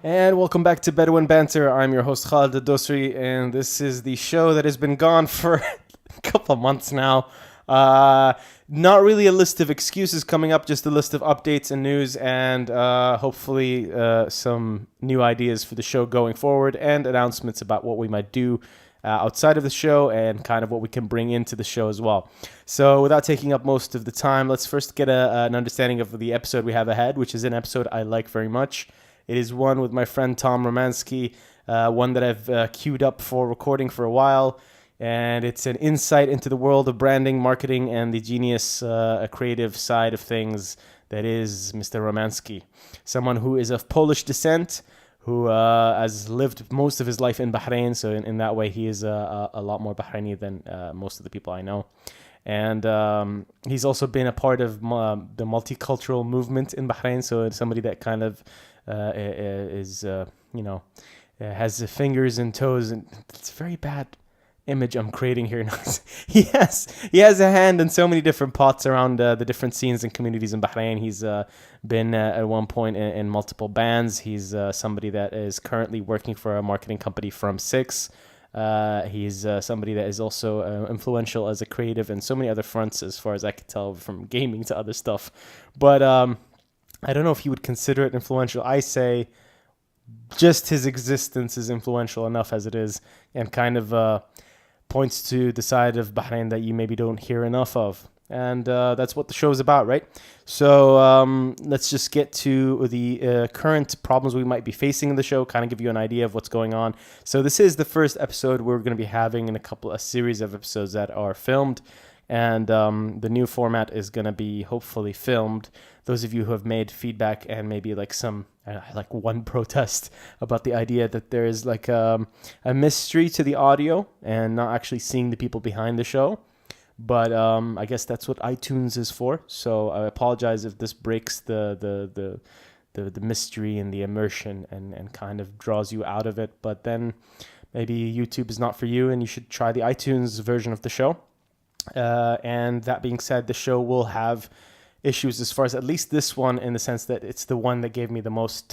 And welcome back to Bedouin Banter. I'm your host Khalid Dosri, and this is the show that has been gone for a couple of months now. Not really a list of excuses coming up, just a list of updates and news, and hopefully some new ideas for the show going forward, and announcements about what we might do outside of the show and kind of what we can bring into the show as well. So without taking up most of the time, let's first get an understanding of the episode we have ahead, which is an episode I like very much. It is one with my friend Tom Romanski, one that I've queued up for recording for a while. And it's an insight into the world of branding, marketing, and the genius creative side of things that is Mr. Romanski. Someone who is of Polish descent, who has lived most of his life in Bahrain. So in that way, he is a lot more Bahraini than most of the people I know. And he's also been a part of the multicultural movement in Bahrain. So it's somebody that kind of is, has the fingers and toes. And it's a very bad image I'm creating here. he has a hand in so many different pots around the different scenes and communities in Bahrain. He's been at one point in multiple bands. He's somebody that is currently working for a marketing company from Six. He's somebody that is also influential as a creative in so many other fronts, as far as I can tell, from gaming to other stuff. But I don't know if he would consider it influential. I say just his existence is influential enough as it is, and kind of points to the side of Bahrain that you maybe don't hear enough of. And that's what the show is about, right? So let's just get to the current problems we might be facing in the show, kind of give you an idea of what's going on. So this is the first episode we're going to be having in a series of episodes that are filmed. And the new format is going to be hopefully filmed. Those of you who have made feedback and maybe like some like one protest about the idea that there is like a mystery to the audio and not actually seeing the people behind the show. But I guess that's what iTunes is for. So I apologize if this breaks the mystery and the immersion and kind of draws you out of it. But then maybe YouTube is not for you and you should try the iTunes version of the show. And that being said, the show will have issues as far as at least this one, in the sense that it's the one that gave me the most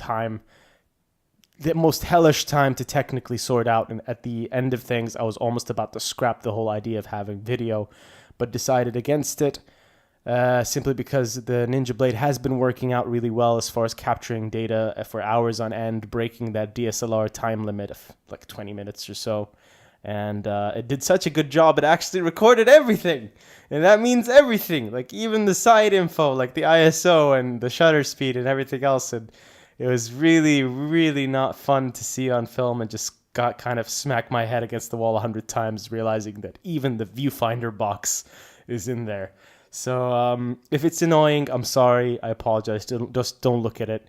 hellish time to technically sort out. And at the end of things, I was almost about to scrap the whole idea of having video, but decided against it simply because the Ninja Blade has been working out really well as far as capturing data for hours on end, breaking that DSLR time limit of like 20 minutes or so. And it did such a good job, it actually recorded everything. And that means everything, like even the side info, like the ISO and the shutter speed and everything else. And it was really, really not fun to see on film, and just got kind of smacked my head against the wall 100 times, realizing that even the viewfinder box is in there. So if it's annoying, I'm sorry. I apologize. Just don't look at it.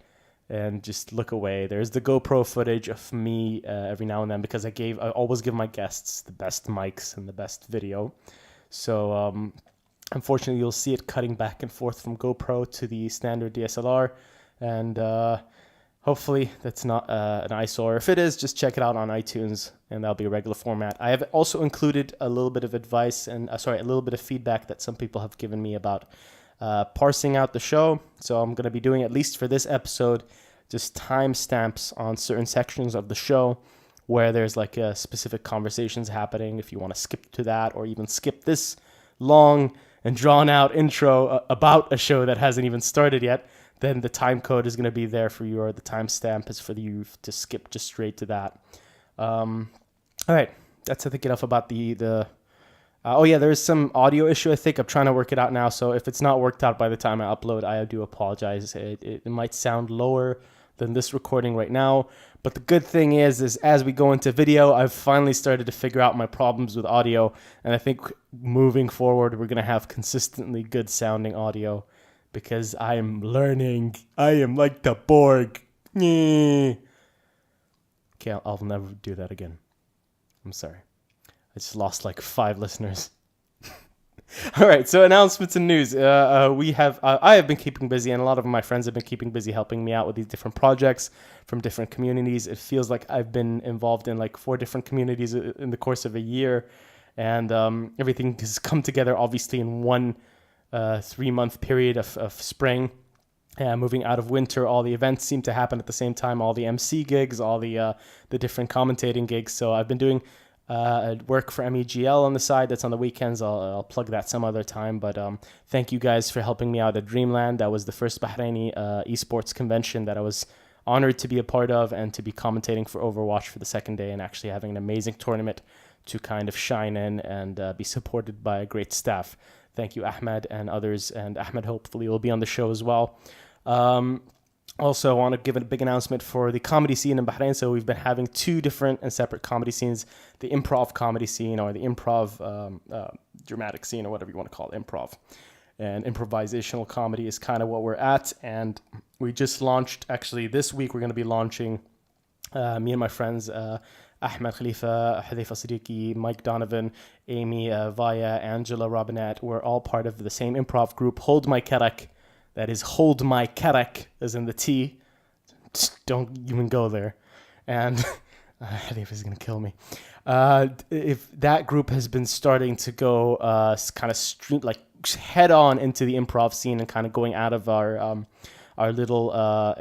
And just look away. There's the GoPro footage of me every now and then, because I always give my guests the best mics and the best video. So unfortunately, you'll see it cutting back and forth from GoPro to the standard DSLR. And hopefully that's not an eyesore. If it is, just check it out on iTunes, and that'll be a regular format. I have also included a little bit of advice and a little bit of feedback that some people have given me about parsing out the show. So I'm going to be doing, at least for this episode, just timestamps on certain sections of the show where there's like specific conversations happening. If you want to skip to that, or even skip this long and drawn out intro about a show that hasn't even started yet, then the time code is going to be there for you, or the timestamp is for you to skip just straight to that. All right, that's I think enough about the there is some audio issue. I think I'm trying to work it out now. So if it's not worked out by the time I upload, I do apologize. It might sound lower than this recording right now. But the good thing is as we go into video, I've finally started to figure out my problems with audio. And I think moving forward, we're going to have consistently good sounding audio, because I am learning. I am like the Borg. Okay, I'll never do that again. I'm sorry. I just lost like 5 listeners. All right, so announcements and news. I have been keeping busy, and a lot of my friends have been keeping busy helping me out with these different projects from different communities. It feels like I've been involved in like 4 different communities in the course of a year, and everything has come together obviously in one 3-month period of spring. moving out of winter, all the events seem to happen at the same time, all the MC gigs, all the different commentating gigs. So I've been doing work for MEGL on the side. That's on the weekends. I'll plug that some other time. But thank you guys for helping me out at Dreamland. That was the first Bahraini esports convention that I was honored to be a part of, and to be commentating for Overwatch for the second day, and actually having an amazing tournament to kind of shine in and be supported by a great staff. Thank you, Ahmed and others. And Ahmed hopefully will be on the show as well. Also, I want to give a big announcement for the comedy scene in Bahrain. So we've been having two different and separate comedy scenes: the improv comedy scene, or the improv dramatic scene, or whatever you want to call it, improv. And improvisational comedy is kind of what we're at. And we just launched, actually this week, we're going to be launching, me and my friends, Ahmed Khalifa, Hudayfa Siddiqui, Mike Donovan, Amy, Vaya, Angela Robinette. We're all part of the same improv group, Hold My Karak. That is Hold My Karak, as in the T. Just don't even go there. And Hudayfa's going to kill me. If that group has been starting to go kind of head on into the improv scene, and kind of going out of our little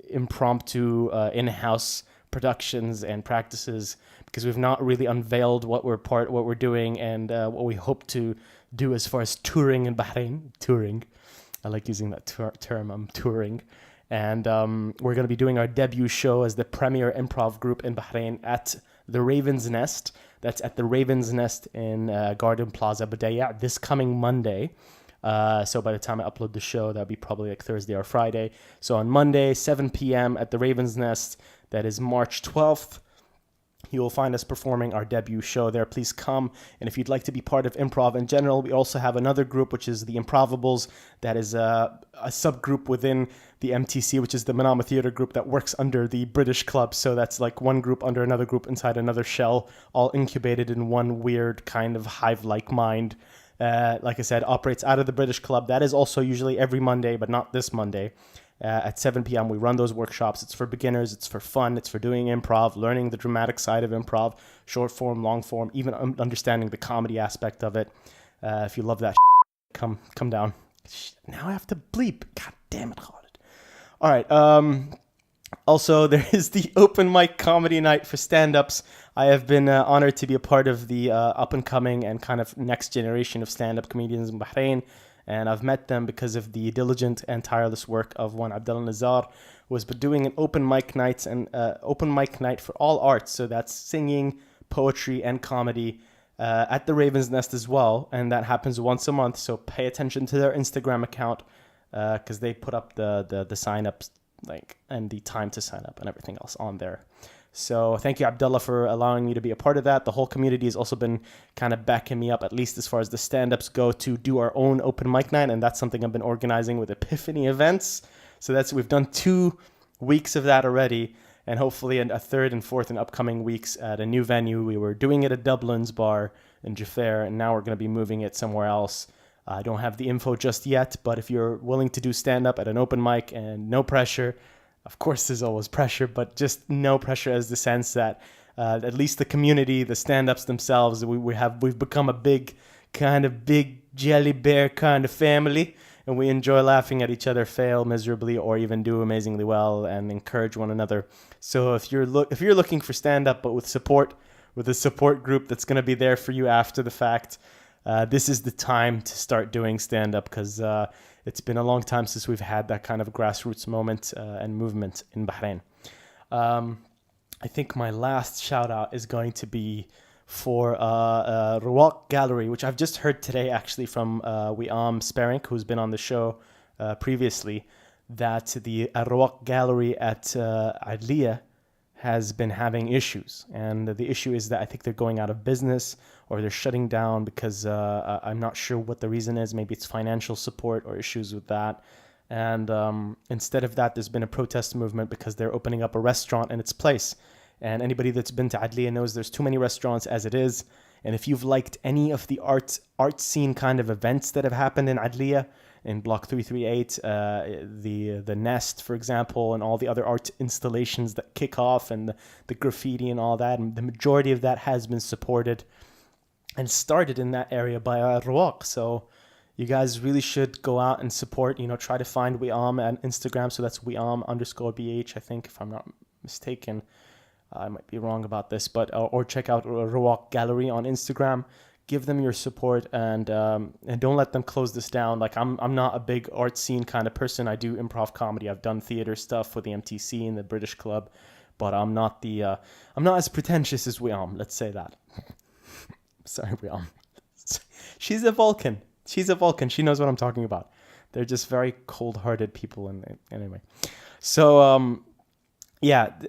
impromptu in-house productions and practices, because we've not really unveiled what we're doing, and what we hope to do as far as touring in Bahrain. Touring, I like using that term. I'm touring, and we're going to be doing our debut show as the premier improv group in Bahrain at the Raven's Nest. That's at the Raven's Nest in Garden Plaza, Badaya, this coming Monday. So by the time I upload the show, that'll be probably like Thursday or Friday. So on Monday, 7 p.m. at the Raven's Nest, that is March 12th, you will find us performing our debut show there. Please come. And if you'd like to be part of improv in general, we also have another group, which is the Improvables. That is a subgroup within the MTC, which is the Manama Theatre group that works under the British Club. So that's like one group under another group inside another shell, all incubated in one weird kind of hive-like mind. Like I said, operates out of the British Club. That is also usually every Monday, but not this Monday. At 7 p.m. we run those workshops. It's for beginners, it's for fun, it's for doing improv, learning the dramatic side of improv, short form, long form, even understanding the comedy aspect of it. If you love that come down. Now I have to bleep. God damn it, Khalid. All right. Also, there is the open mic comedy night for stand-ups. I have been honored to be a part of the up-and-coming and kind of next generation of stand-up comedians in Bahrain. And I've met them because of the diligent and tireless work of one Abdullah Nazar, who has been doing an open mic night for all arts. So that's singing, poetry, and comedy at the Raven's Nest as well. And that happens once a month. So pay attention to their Instagram account because they put up the sign-ups and the time to sign up and everything else on there. So thank you, Abdullah, for allowing me to be a part of that. The whole community has also been kind of backing me up, at least as far as the stand-ups go, to do our own open mic night, and that's something I've been organizing with Epiphany Events. So we've done 2 weeks of that already, and hopefully a third and fourth in upcoming weeks at a new venue. We were doing it at Dublin's bar in Jaffair, and now we're going to be moving it somewhere else. I don't have the info just yet, but if you're willing to do stand-up at an open mic and no pressure, of course, there's always pressure, but just no pressure as the sense that at least the community, the stand-ups themselves, we've become a big jelly bear kind of family, and we enjoy laughing at each other fail miserably or even do amazingly well and encourage one another. So if you're looking for stand-up but with a support group that's going to be there for you after the fact, this is the time to start doing stand-up, because it's been a long time since we've had that kind of grassroots moment and movement in Bahrain. I think my last shout out is going to be for Rawak Gallery, which I've just heard today actually from Wiam Sparenk, who's been on the show previously, that the Rawak Gallery at Adliya has been having issues. And the issue is that I think they're going out of business, or they're shutting down because I'm not sure what the reason is. Maybe it's financial support or issues with that. And instead of that, there's been a protest movement because they're opening up a restaurant in its place. And anybody that's been to Adliya knows there's too many restaurants as it is. And if you've liked any of the art scene kind of events that have happened in Adliya, in Block 338, the Nest, for example, and all the other art installations that kick off, and the graffiti and all that, and the majority of that has been supported and started in that area by Rawak. So You guys really should go out and support, try to find Weam on Instagram. So that's Weam_BH, I think, if I'm not mistaken. I might be wrong about this, but or check out Rawak Gallery on Instagram. Give them your support and don't let them close this down. Like I'm not a big art scene kind of person. I do improv comedy. I've done theater stuff with the MTC and the British Club, but I'm not as pretentious as Weam. Let's say that. Sorry, Weam. She's a Vulcan. She knows what I'm talking about. They're just very cold-hearted people. And anyway, so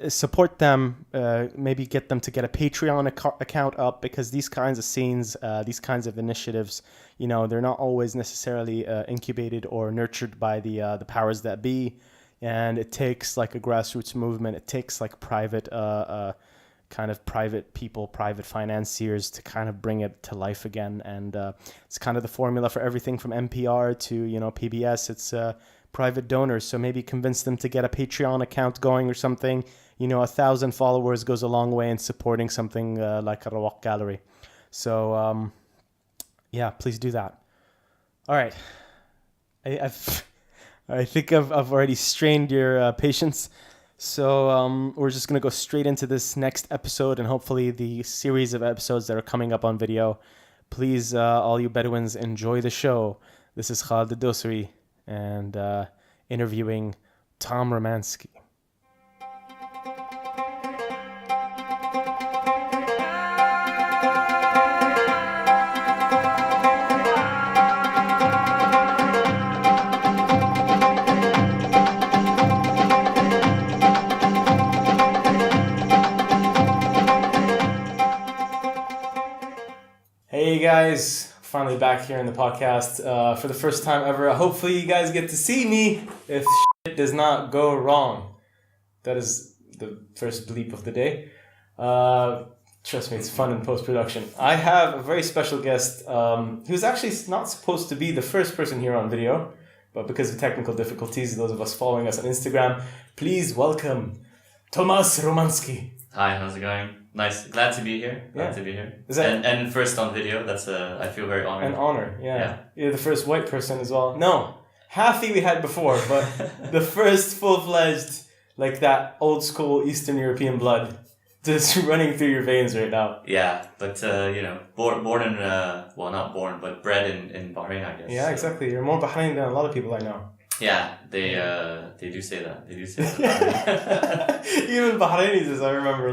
support them. Maybe get them to get a Patreon account up, because these kinds of scenes, these kinds of initiatives, they're not always necessarily incubated or nurtured by the powers that be, and it takes like a grassroots movement. It takes like private people, private financiers to kind of bring it to life again. And it's kind of the formula for everything from NPR to PBS. It's private donors. So maybe convince them to get a Patreon account going or something. 1,000 followers goes a long way in supporting something like a Rawak Gallery. So please do that. All right. I think I've already strained your patience. So we're just going to go straight into this next episode, and hopefully the series of episodes that are coming up on video. Please, all you Bedouins, enjoy the show. This is Khaled Dosri, and interviewing Tom Romanski. Hey guys, finally back here in the podcast for the first time ever. Hopefully you guys get to see me if shit does not go wrong. That is the first bleep of the day. Trust me, it's fun in post-production. I have a very special guest who's actually not supposed to be the first person here on video, but because of technical difficulties, those of us following us on Instagram, please welcome Tomas Romanski. Hi, how's it going? Nice. Glad to be here. And first on video. That's I feel very honored. An honor, yeah. You're the first white person as well. No, Hathi we had before, but the first full-fledged, like that old school Eastern European blood just running through your veins right now. Yeah, but born in not born, but bred in Bahrain, I guess. Yeah, exactly. You're more Bahrain than a lot of people I know. Yeah, they do say that. They do say that. Even Bahrainis, as I remember,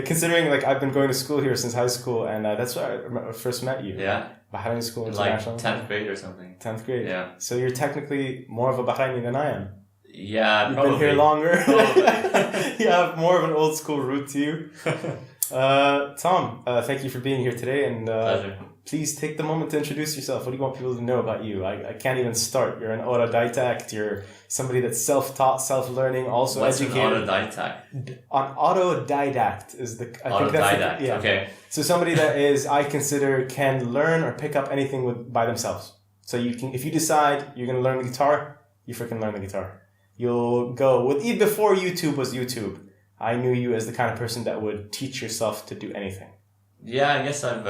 considering I've been going to school here since high school, and that's where I first met you. Yeah. Bahraini School International. 10th grade or something. 10th grade. Yeah. So you're technically more of a Bahraini than I am. Yeah, You've probably. been here longer. Probably. You have more of an old school route to you. Tom, thank you for being here today, and Pleasure. Please take the moment to introduce yourself. What do you want people to know about you? I can't even start. You're an autodidact. You're somebody that's self-taught, self-learning, also What's educated. An autodidact? An autodidact is the... Autodidact, yeah. Okay. So somebody that I consider can learn or pick up anything by themselves. So you can, if you decide you're going to learn the guitar, you freaking learn the guitar. You'll go even before YouTube was YouTube. I knew you as the kind of person that would teach yourself to do anything. Yeah, I guess I've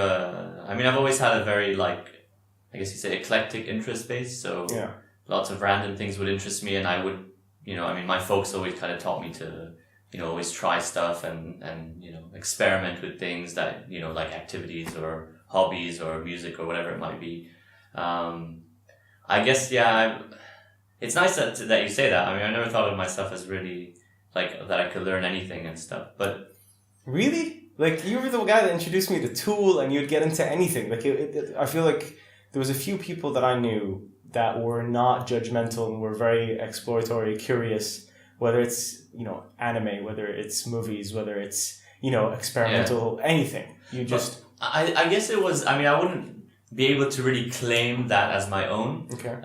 always had a very eclectic interest base. So lots of random things would interest me, and I would, my folks always kind of taught me to, always try stuff and experiment with things that, like activities or hobbies or music or whatever it might be. I guess, it's nice that you say that. I never thought of myself as really that I could learn anything and stuff, but... Really? You were the guy that introduced me to Tool, and you'd get into anything. I feel like there was a few people that I knew that were not judgmental and were very exploratory, curious, whether it's, anime, whether it's movies, whether it's, experimental, anything. You just... I guess it was, I wouldn't be able to really claim that as my own. Okay.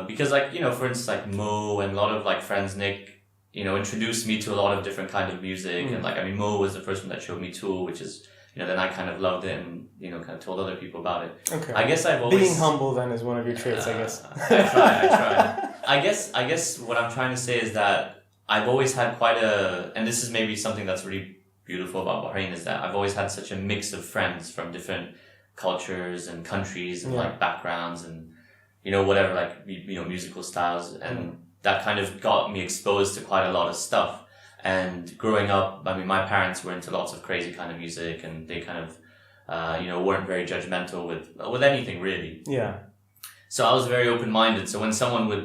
Because for instance, Mo and a lot of friends, Nick, introduced me to a lot of different kind of music. And Mo was the first one that showed me Tool, which is, then I kind of loved it and, kind of told other people about it. Okay. I guess I've always... Being humble then is one of your traits, I guess. I try. I guess what I'm trying to say is that I've always had and this is maybe something that's really beautiful about Bahrain, is that I've always had such a mix of friends from different cultures and countries and like backgrounds and, whatever, like, musical styles. And that kind of got me exposed to quite a lot of stuff. And growing up, I mean, my parents were into lots of crazy kind of music, and they kind of, weren't very judgmental with anything really. Yeah. So I was very open-minded. So when someone would,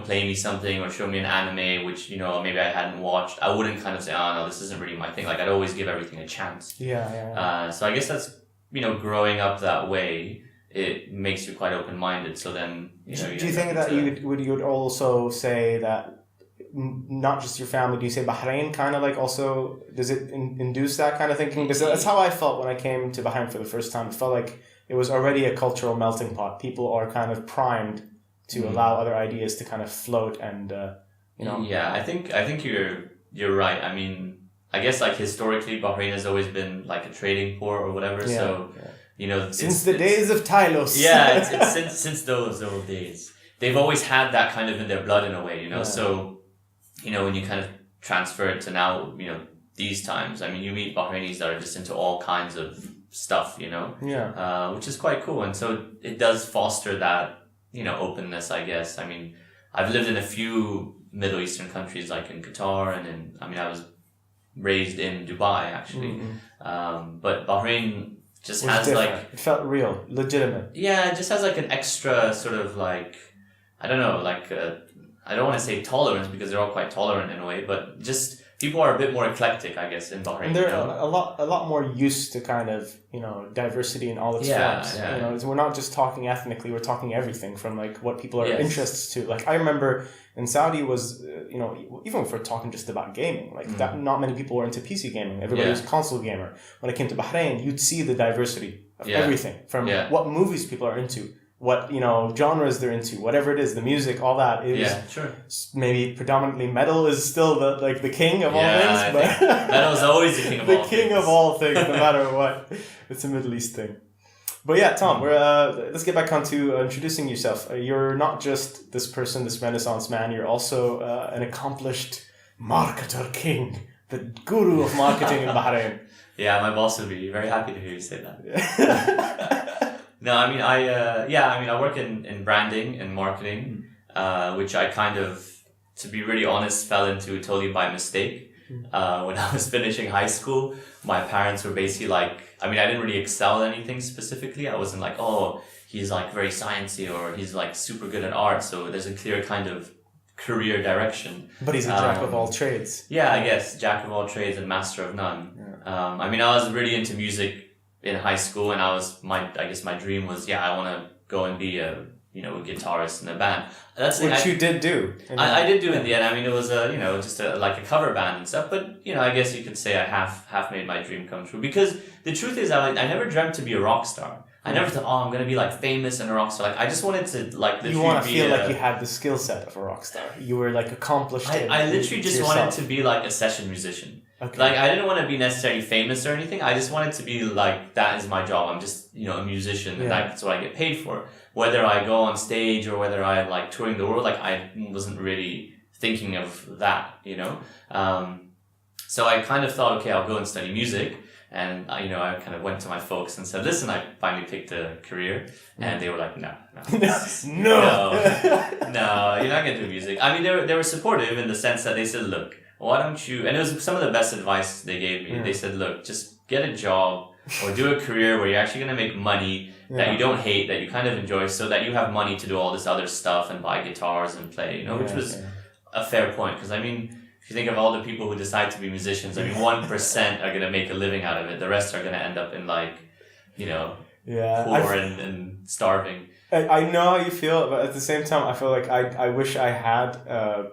play me something or show me an anime, which, maybe I hadn't watched, I wouldn't kind of say, oh no, this isn't really my thing. Like, I'd always give everything a chance. Yeah. So I guess that's, growing up that way, it makes you quite open-minded. So then, do you think that you would also say that not just your family, do you say Bahrain kind of like also, does it induce that kind of thinking? Because that's how I felt when I came to Bahrain for the first time. It felt like it was already a cultural melting pot. People are kind of primed to allow other ideas to kind of float and, Yeah, I think you're right. I mean, I guess like historically Bahrain has always been like a trading port or whatever. Yeah, so, since the days of Tylos. Yeah, it's since those old days. They've always had that kind of in their blood in a way, So, when you kind of transfer it to now, these times, I mean, you meet Bahrainis that are just into all kinds of stuff, which is quite cool. And so it does foster that, openness, I guess. I mean, I've lived in a few Middle Eastern countries, like in Qatar, and I was raised in Dubai, actually. But Bahrain just has different. like... It felt real, legitimate. Yeah, it just has like an extra sort of like, I don't know, like, I don't want to say tolerance because they're all quite tolerant in a way, but just people are a bit more eclectic, I guess, in Bahrain. And they're a lot more used to kind of, diversity in all its forms. Yeah. We're not just talking ethnically, we're talking everything from like what people are interests to. Like I remember in Saudi was, even if we're talking just about gaming, like that, not many people were into PC gaming. Everybody was a console gamer. When I came to Bahrain, you'd see the diversity of everything from what movies people are into, what genres they're into, whatever it is, the music, all that. It was maybe predominantly metal is still the king of all things, but metal is always the king of all things. The king of all things, no matter what. It's a Middle East thing. But yeah, Tom, let's get back onto introducing yourself. You're not just this person, this Renaissance man. You're also an accomplished marketer king, the guru of marketing in Bahrain. Yeah, my boss would be very happy to hear you say that. No, I mean, I work in branding and marketing, which I kind of, to be really honest, fell into totally by mistake. When I was finishing high school, my parents were basically like, I didn't really excel at anything specifically. I wasn't like, oh, he's like very sciencey or he's like super good at art. So there's a clear kind of career direction. But he's a jack of all trades. Yeah, I guess, jack of all trades and master of none. Yeah. I was really into music in high school, and my dream was, I want to go and be a guitarist in a band. Which you did do. I did do in the end. It was just like a cover band and stuff. But I guess you could say I half made my dream come true, because the truth is I never dreamt to be a rock star. I never thought, I'm gonna be like famous and a rock star. Like I just wanted to like literally. You want to feel like you had the skill set of a rock star. You were like accomplished. I literally just wanted to be like a session musician. Okay. Like I didn't want to be necessarily famous or anything. I just wanted to be like, that is my job. I'm just a musician, and that's what I get paid for. Whether I go on stage or whether I like touring the world, like I wasn't really thinking of that, So I kind of thought, okay, I'll go and study music. And, I kind of went to my folks and said, listen, I finally picked a career. And they were like, no, no, you're not going to do music. They were supportive in the sense that they said, look, why don't you, and it was some of the best advice they gave me. They said, look, just get a job or do a career where you're actually going to make money that you don't hate, that you kind of enjoy, so that you have money to do all this other stuff and buy guitars and play, which was a fair point. Because, if you think of all the people who decide to be musicians, 1% are going to make a living out of it. The rest are going to end up in poor and starving. I know how you feel, but at the same time, I feel like I wish I had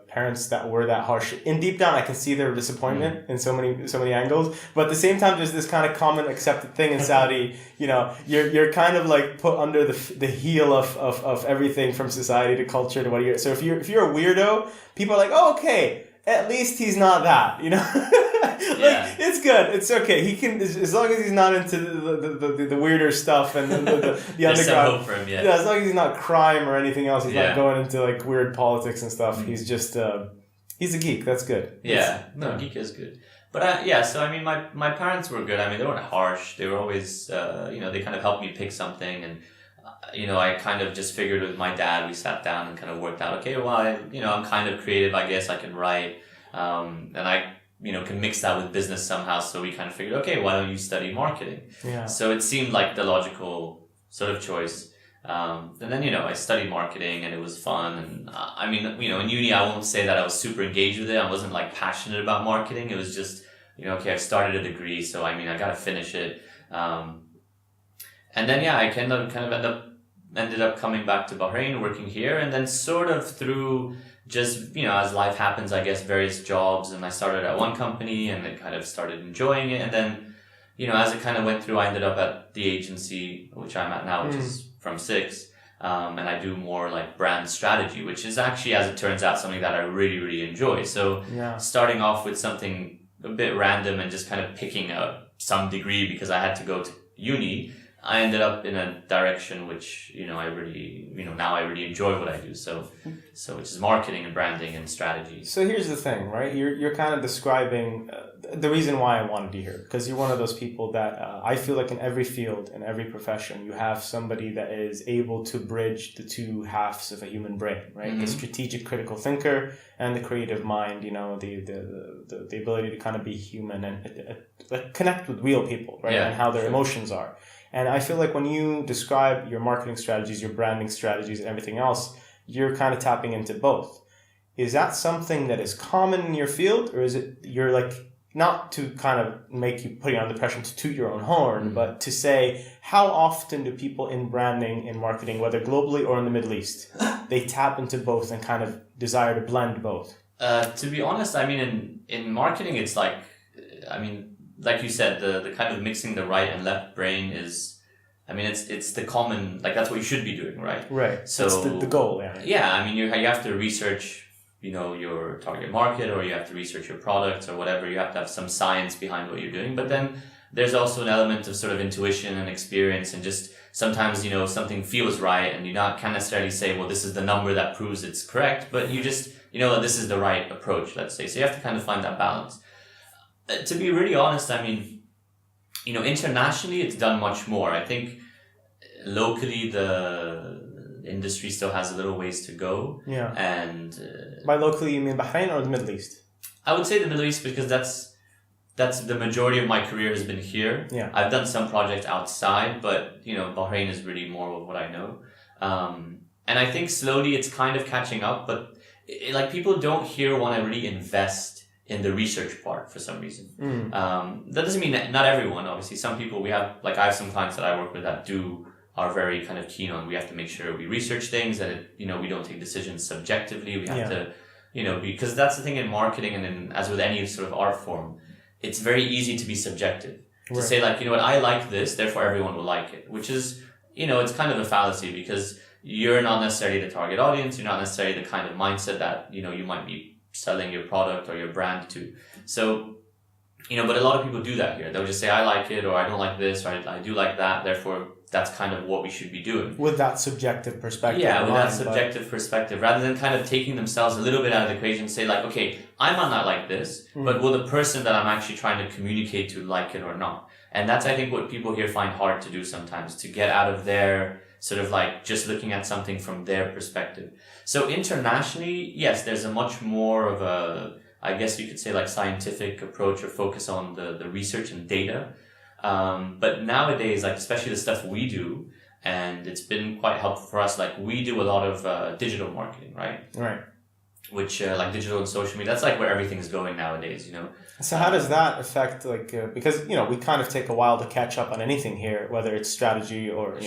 parents that were that harsh. And deep down, I can see their disappointment in so many angles. But at the same time, there's this kind of common accepted thing in Saudi. You're kind of like put under the heel of everything from society to culture to what you're. So if you're a weirdo, people are like, oh, okay. At least he's not that, it's good. It's okay. He can, as long as he's not into the weirder stuff and the underground. Some hope for him, yeah, as long as he's not crime or anything else. He's not going into like weird politics and stuff. He's just, he's a geek. That's good. Yeah. Geek is good. But yeah, so I mean, my parents were good. I mean, they weren't harsh. They were always, they kind of helped me pick something. And, I kind of just figured with my dad, we sat down and kind of worked out, okay, well, I'm kind of creative. I guess I can write. And I, can mix that with business somehow. So we kind of figured, okay, why don't you study marketing? Yeah. So it seemed like the logical sort of choice. And then, I studied marketing and it was fun. And I mean, in uni, I won't say that I was super engaged with it. I wasn't like passionate about marketing. It was just, okay, I've started a degree, so I mean, I gotta finish it. And then, yeah, I ended up coming back to Bahrain, working here, and then sort of through just, as life happens, I guess, various jobs. And I started at one company and then kind of started enjoying it. And then, as it kind of went through, I ended up at the agency, which I'm at now, which is from 6. And I do more like brand strategy, which is actually, as it turns out, something that I really, really enjoy. So starting off with something a bit random and just kind of picking up some degree because I had to go to uni, I ended up in a direction which, I really, now I really enjoy what I do. So which is marketing and branding and strategy. So here's the thing, right? You're kind of describing the reason why I wanted you here, because you're one of those people that I feel like in every field, in every profession, you have somebody that is able to bridge the two halves of a human brain, right? Mm-hmm. The strategic critical thinker and the creative mind, the ability to kind of be human and connect with real people, right? And how their emotions are. And I feel like when you describe your marketing strategies, your branding strategies, and everything else, you're kind of tapping into both. Is that something that is common in your field, or is it you're like, not to kind of make you put you under pressure to toot your own horn, but to say, how often do people in branding, in marketing, whether globally or in the Middle East, they tap into both and kind of desire to blend both? To be honest, I mean, in marketing, it's like, like you said, the kind of mixing the right and left brain is, it's the common, like that's what you should be doing, right? Right. So that's the goal, yeah. Yeah, you have to research, your target market, or you have to research your products or whatever. You have to have some science behind what you're doing. But then there's also an element of sort of intuition and experience, and just sometimes, something feels right and can't necessarily say, well, this is the number that proves it's correct, but you just, that this is the right approach, let's say. So you have to kind of find that balance. To be really honest, internationally it's done much more. I think locally the industry still has a little ways to go. Yeah. And by locally you mean Bahrain or the Middle East? I would say the Middle East, because that's the majority of my career has been here. Yeah. I've done some projects outside, but Bahrain is really more of what I know. And I think slowly it's kind of catching up, but people don't here want to really invest in the research part for some reason. That doesn't mean that not everyone, obviously. Some people I have some clients that I work with that are very kind of keen on, we have to make sure we research things, and we don't take decisions subjectively. We have to, because that's the thing in marketing, and as with any sort of art form, it's very easy to be subjective. To say what, I like this, therefore everyone will like it, which is, it's kind of a fallacy, because you're not necessarily the target audience. You're not necessarily the kind of mindset that, you might be selling your product or your brand to. So, but a lot of people do that here. They'll just say, I like it, or I don't like this, or I do like that. Therefore, that's kind of what we should be doing. With that subjective perspective. Yeah, with that subjective perspective, rather than kind of taking themselves a little bit out of the equation, say okay, I might not like this, but will the person that I'm actually trying to communicate to like it or not? And that's, I think, what people here find hard to do sometimes, to get out of their sort of just looking at something from their perspective. So internationally, yes, there's a much more of a, I guess you could say scientific approach or focus on the research and data. But nowadays, especially the stuff we do, and it's been quite helpful for us, we do a lot of digital marketing, right? Right. Which, digital and social media, that's where everything's going nowadays, So how does that affect, because, we kind of take a while to catch up on anything here, whether it's strategy or,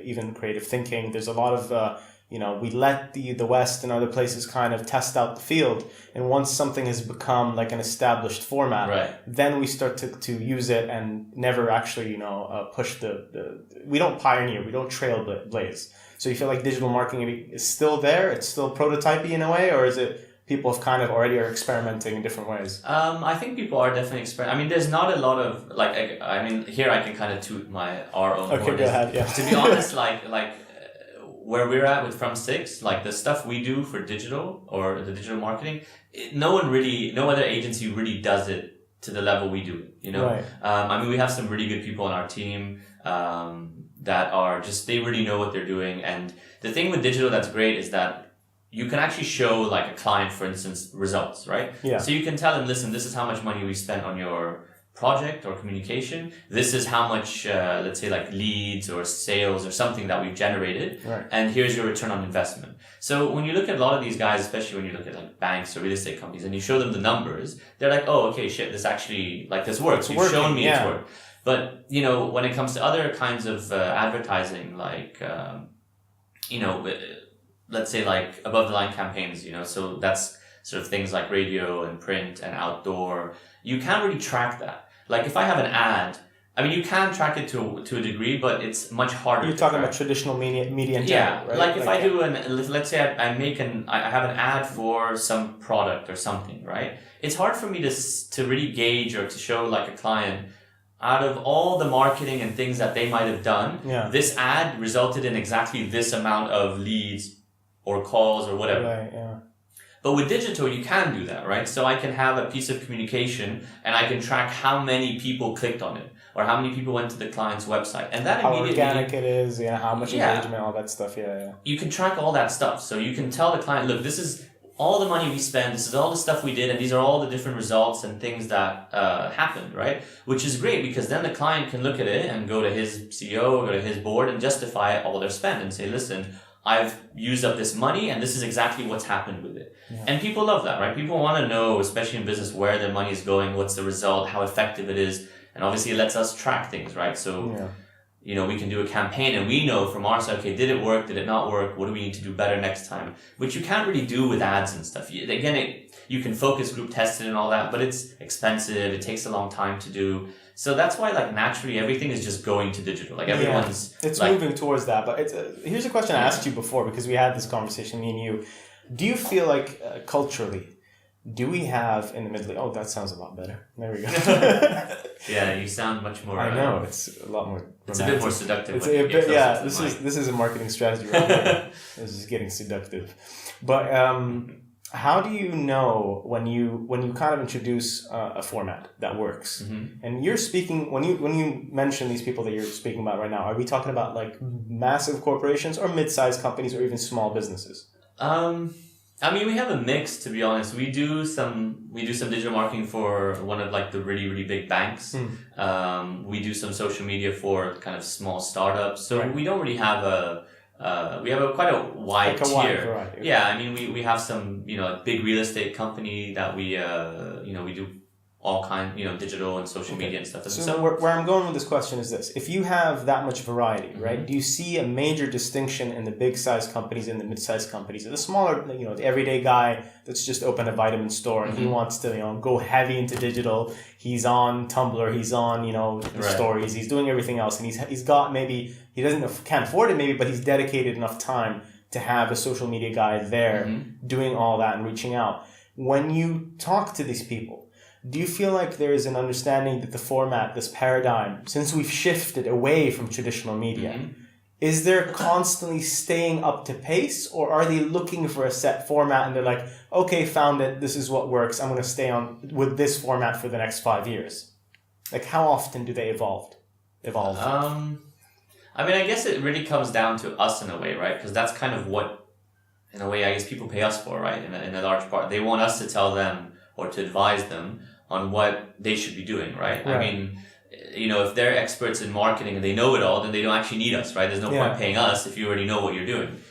even creative thinking. There's a lot of, we let the West and other places kind of test out the field. And once something has become an established format, then we start to use it and never actually, push we don't pioneer, we don't trailblaze. So you feel like digital marketing is still there? It's still prototypey in a way? Or is it people have kind of already are experimenting in different ways? I think people are definitely experimenting. There's not a lot of, here I can kind of toot our own horn. Okay, go ahead, yeah. To be honest, where we're at with From 6, the stuff we do for digital or the digital marketing, no other agency really does it to the level we do it, you know? Right. I mean, we have some really good people on our team, that are just, they really know what they're doing. And the thing with digital that's great is that you can actually show like a client, for instance, results, right? Yeah. So you can tell them, listen, this is how much money we spent on your project or communication. This is how much, let's say like leads or sales or something that we've generated. Right. And here's your return on investment. So when you look at a lot of these guys, especially when you look at like banks or real estate companies and you show them the numbers, they're like, oh, okay, shit, this actually, like this works. You've shown me it's worked. But, you know, when it comes to other kinds of advertising, like, you know, let's say like above the line campaigns, you know, so that's sort of things like radio and print and outdoor. You can't really track that. Like if I have an ad, I mean, you can track it to a degree, but it's much harder. You're talking about traditional media in general, right? Like if I do let's say I have an ad for some product or something, right? It's hard for me to really gauge or to show like a client, out of all the marketing and things that they might have done, this ad resulted in exactly this amount of leads or calls or whatever. Right, yeah. But with digital, you can do that, right? So I can have a piece of communication and I can track how many people clicked on it or how many people went to the client's website. And that how organic it is, how much engagement, all that stuff, You can track all that stuff. So you can tell the client, look, this is all the money we spend, this is all the stuff we did, and these are all the different results and things that happened, right? Which is great because then the client can look at it and go to his CEO or go to his board and justify all their spend and say, listen, I've used up this money and this is exactly what's happened with it. Yeah. And people love that, right? People want to know, especially in business, where their money is going, what's the result, how effective it is. And obviously it lets us track things, right? So, you know, we can do a campaign and we know from our side, okay, did it work? Did it not work? What do we need to do better next time? Which you can't really do with ads and stuff. Again, you can focus group test it and all that, but it's expensive. It takes a long time to do. So that's why, like, naturally, everything is just going to digital. Like, everyone's... It's like, moving towards that. But here's a question I asked you before, because we had this conversation, me and you. Do you feel like, culturally, do we have in the Middle East... Oh, that sounds a lot better. There we go. Yeah, you sound much more... I know, it's a lot more romantic. It's a bit more seductive. It's a bit, yeah, this is a marketing strategy right here. This is getting seductive. But... how do you know when you kind of introduce a format that works? Mm-hmm. And you're speaking when you mention these people that you're speaking about right now, are we talking about like massive corporations or mid-sized companies or even small businesses? I mean, we have a mix, to be honest. We do some digital marketing for one of like the really, really big banks. We do some social media for kind of small startups. So we don't really have we have quite a wide tier. Wide variety. Yeah, I mean, we have some, big real estate company that we do all kind, digital and social media and stuff. So where I'm going with this question is this. If you have that much variety, right, do you see a major distinction in the big size companies and the mid-sized companies? The smaller, the everyday guy that's just opened a vitamin store and he wants to, go heavy into digital. He's on Tumblr, he's on, the stories, he's doing everything else. And he's got maybe, can't afford it maybe, but he's dedicated enough time to have a social media guy there doing all that and reaching out. When you talk to these people, do you feel like there is an understanding that the format, this paradigm, since we've shifted away from traditional media, is there constantly staying up to pace, or are they looking for a set format and they're like, okay, found it, this is what works, I'm going to stay on with this format for the next 5 years? Like, how often do they evolve? I mean, I guess it really comes down to us in a way, right? Because that's kind of what, in a way, I guess people pay us for, right? In a large part. They want us to tell them or to advise them on what they should be doing, right? I mean, if they're experts in marketing and they know it all, then they don't actually need us, right? There's no point paying us if you already know what you're doing.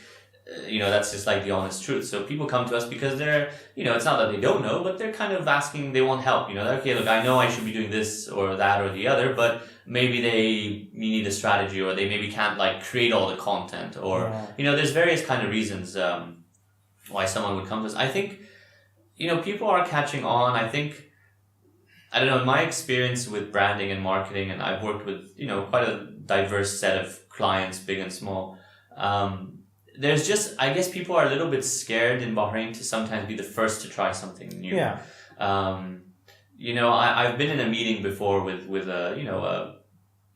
That's just like the honest truth. So people come to us because they're, it's not that they don't know, but they're kind of asking, they want help. Okay, look, I know I should be doing this or that or the other, but maybe they need a strategy, or they maybe can't like create all the content, or, there's various kind of reasons why someone would come to us. I think, people are catching on. I don't know, in my experience with branding and marketing, and I've worked with, quite a diverse set of clients, big and small. There's just, I guess people are a little bit scared in Bahrain to sometimes be the first to try something new. Yeah. I've been in a meeting before with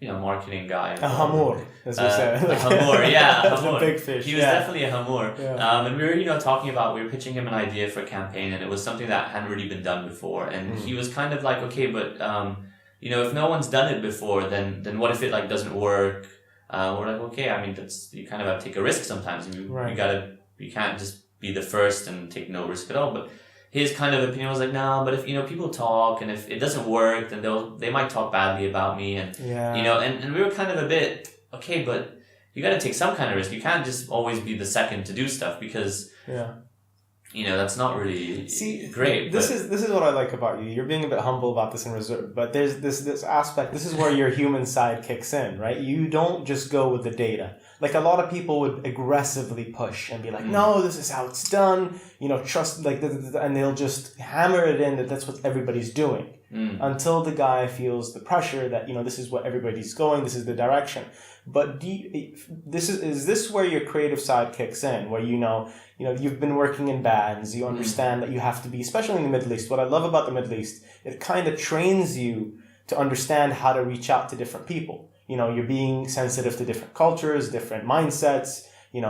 marketing guy. A hamur, as we say. A hamur, yeah, a hamur. The big fish. He was definitely a hamur. Yeah. And we were, talking about, we were pitching him an idea for a campaign, and it was something that hadn't really been done before. And he was kind of like, okay, but, if no one's done it before, then what if it like doesn't work? We're like, okay, I mean, you kind of have to take a risk sometimes. You can't just be the first and take no risk at all. But his kind of opinion was like, no, but if, people talk, and if it doesn't work, then they might talk badly about me. And, and we were kind of a bit, okay, but you got to take some kind of risk. You can't just always be the second to do stuff, because, that's not really great. This is what I like about you. You're being a bit humble about this and reserved, but there's this aspect. This is where your human side kicks in, right? You don't just go with the data. Like a lot of people would aggressively push and be like, no, this is how it's done. Trust, and they'll just hammer it in that that's what everybody's doing until the guy feels the pressure that, this is what everybody's going. This is the direction. But is this where your creative side kicks in, where you've been working in bands, you understand that you have to be, especially in the Middle East. What I love about the Middle East, it kind of trains you to understand how to reach out to different people. You're being sensitive to different cultures, different mindsets.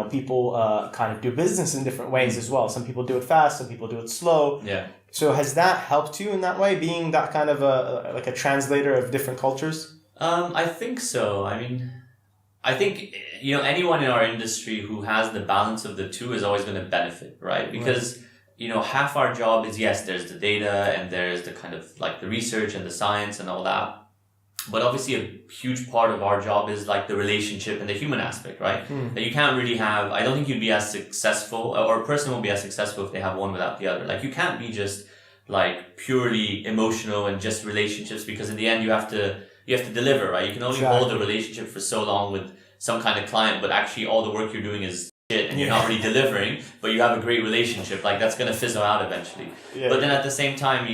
People kind of do business in different ways as well. Some people do it fast, some people do it slow. Yeah. So has that helped you in that way, being that kind of a translator of different cultures? I think so. I mean, I think, anyone in our industry who has the balance of the two is always going to benefit, right? Because, half our job is, yes, there's the data and there's the kind of like the research and the science and all that. But obviously a huge part of our job is like the relationship and the human aspect, right? That you can't really have, I don't think you'd be as successful, or a person won't be as successful if they have one without the other. Like you can't be just like purely emotional and just relationships, because in the end you have to deliver, right? You can only hold a relationship for so long with some kind of client, but actually all the work you're doing is shit and you're not really delivering, but you have a great relationship. Like that's going to fizzle out eventually. Yeah. But then at the same time,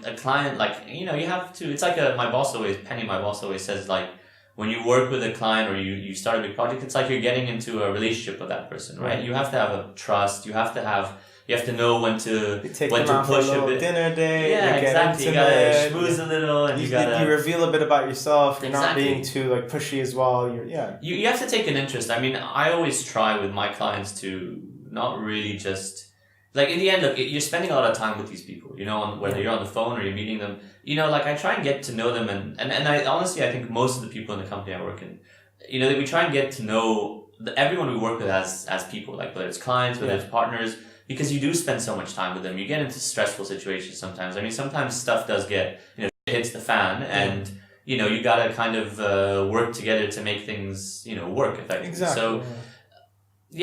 a client, like, you have to, it's like my boss always says, like, when you work with a client or you start a big project, it's like you're getting into a relationship with that person, right? You have to have a trust. You have to know when to push a bit. Dinner date. Yeah, exactly. You gotta schmooze a little, and you reveal a bit about yourself. You're not being too like pushy as well. You have to take an interest. I mean, I always try with my clients to not really just like, in the end, look, you're spending a lot of time with these people. Whether you're on the phone or you're meeting them. Like I try and get to know them, and I honestly, I think most of the people in the company I work in, we try and get to know everyone we work with as people, like whether it's clients, whether it's partners. Because you do spend so much time with them. You get into stressful situations sometimes. I mean, sometimes stuff does get, hits the fan, and, you gotta kind of work together to make things, work effectively. Exactly. So,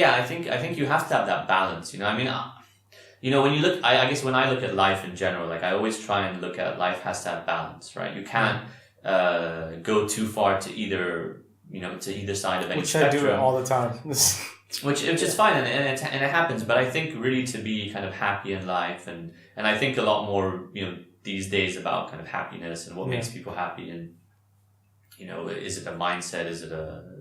I think you have to have that balance, I mean, when you look, I guess when I look at life in general, like I always try and look at life has to have balance, right? You can't go too far to either side of any spectrum. I do it all the time. Which is fine, and it happens, but I think really to be kind of happy in life, and I think a lot more, these days about kind of happiness and what makes people happy, and, is it a mindset, is it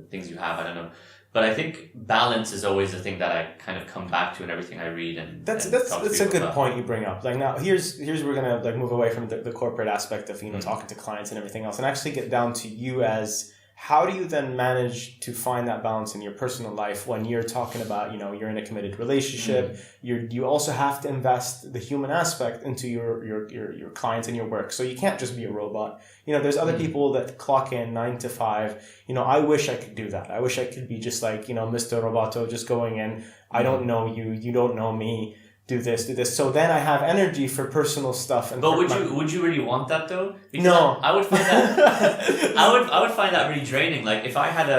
things you have, I don't know. But I think balance is always the thing that I kind of come back to in everything I read, and that's a good point you bring up. Like now, here's we're gonna like move away from the corporate aspect of talking to clients and everything else, and actually get down to you as. How do you then manage to find that balance in your personal life when you're talking about, you're in a committed relationship, you also have to invest the human aspect into your clients and your work. So you can't just be a robot. There's other people that clock in 9 to 5. I wish I could do that. I wish I could be just like, Mr. Roboto, just going in. I don't know you. You don't know me. Do this. So then I have energy for personal stuff. But would you really want that though? Because no. I would find that I would find that really draining. Like if I had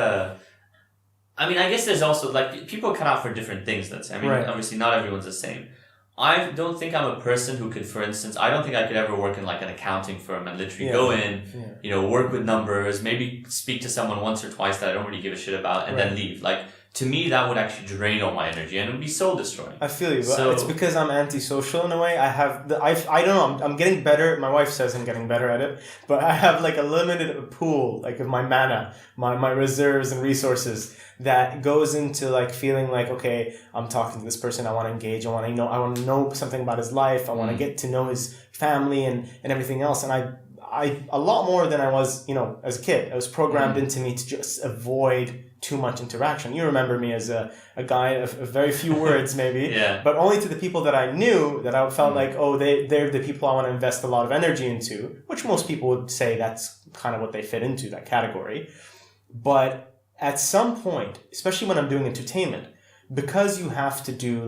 I guess there's also like people cut out for different things. Let's say. Obviously not everyone's the same. I don't think I'm a person who could, for instance, I don't think I could ever work in like an accounting firm and literally go in, work with numbers, maybe speak to someone once or twice that I don't really give a shit about, and then leave. Like. To me, that would actually drain all my energy, and it would be soul destroying. I feel you. So, it's because I'm antisocial in a way. I don't know. I'm getting better. My wife says I'm getting better at it, but I have like a limited pool, like of my mana, my reserves and resources that goes into like feeling like, okay, I'm talking to this person. I want to engage. I want to know something about his life. I want to get to know his family and everything else. And a lot more than I was, as a kid. It was programmed into me to just avoid too much interaction. You remember me as a guy of very few words, maybe, but only to the people that I knew that I felt like, they're the people I want to invest a lot of energy into, which most people would say that's kind of what they fit into, that category. But at some point, especially when I'm doing entertainment, because you have to do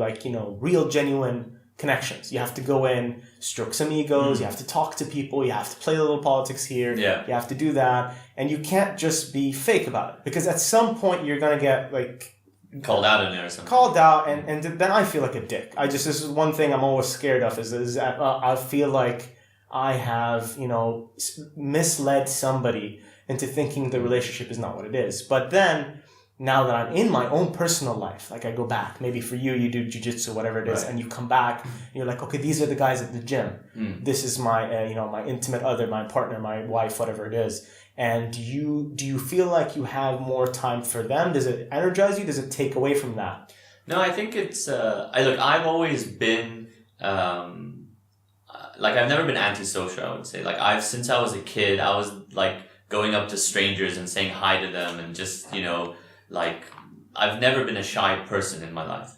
real genuine connections. You have to go in, stroke some egos, you have to talk to people, you have to play a little politics here, you have to do that, and you can't just be fake about it, because at some point you're going to get called out in there or something. Called out, and then I feel like a dick. This is one thing I'm always scared of, is that I feel like I have, misled somebody into thinking the relationship is not what it is. But then, now that I'm in my own personal life, I go back, maybe for you do jiu-jitsu, whatever it is, and you come back, and you're like, okay, these are the guys at the gym. This is my, my intimate other, my partner, my wife, whatever it is. And do you feel like you have more time for them? Does it energize you? Does it take away from that? No, I think it's, I've always been, I've never been antisocial, I would say. Since I was a kid, I was going up to strangers and saying hi to them, and just, I've never been a shy person in my life.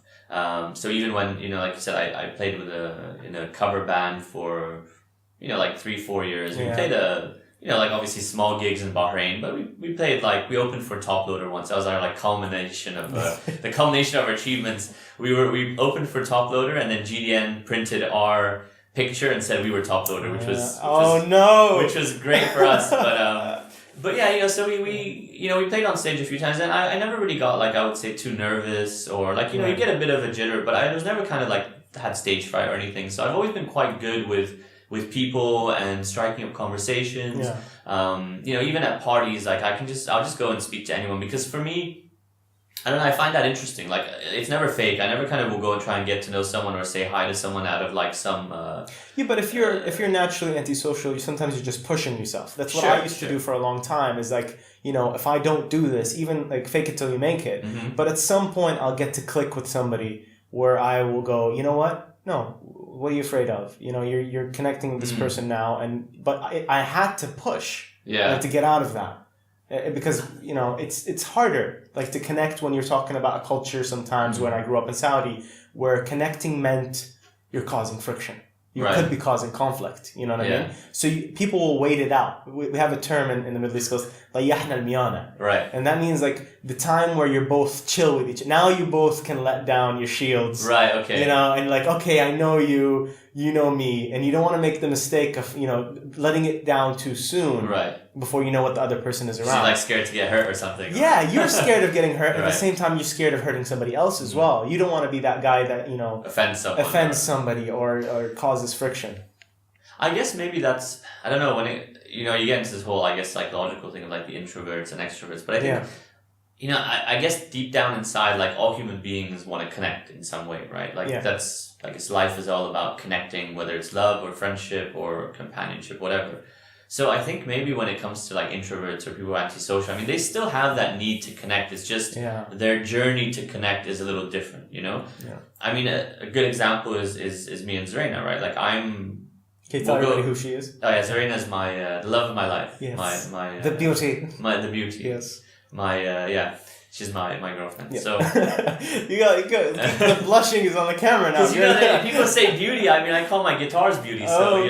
So even when, like you said, I played in a cover band for, 3-4 years. We played obviously small gigs in Bahrain, but we played, we opened for Top Loader once. That was our, culmination of, the culmination of our achievements. We opened for Top Loader, and then GDN printed our picture and said we were Top Loader, which was great for us. But yeah, so we played on stage a few times, and I never really got, I would say, too nervous, or you get a bit of a jitter, but I was never kind of had stage fright or anything. So I've always been quite good with people and striking up conversations. Even at parties, I'll just go and speak to anyone, because for me, I don't know, I find that interesting. It's never fake. I never kind of will go and try and get to know someone or say hi to someone out of some... but if you're naturally antisocial, sometimes you're just pushing yourself. That's what I used to do for a long time, is if I don't do this, even fake it till you make it. But at some point I'll get to click with somebody where I will go, you know what? No, what are you afraid of? You're connecting with this person now, but I had to push to get out of that. Because, it's harder, to connect when you're talking about a culture sometimes. When I grew up in Saudi, where connecting meant you're causing friction. You could be causing conflict, you know what I mean? So people will wait it out. We have a term in the Middle East called layahna al-miyana. And that means the time where you're both chill with each other. Now you both can let down your shields. And okay, I know you, you know me, and you don't want to make the mistake of, letting it down too soon. Before you know what the other person is around. So you're scared to get hurt or something. Yeah, you're scared of getting hurt. At the same time, you're scared of hurting somebody else as well. You don't want to be that guy that, offends somebody or causes friction. I guess maybe that's, I don't know, when you get into this whole, psychological thing of the introverts and extroverts. But I think, I guess deep down inside, all human beings want to connect in some way, right? That's, life is all about connecting, whether it's love or friendship or companionship, whatever. So I think maybe when it comes to introverts or people who are antisocial, they still have that need to connect. It's just their journey to connect is a little different, A good example is me and Zarina, right? Can you tell everybody who she is? Oh yeah, Zarina is my the love of my life. Yes. My the beauty. The beauty. Yes. She's my girlfriend. So you got the blushing is on the camera now. People say beauty. I call my guitars beauty. So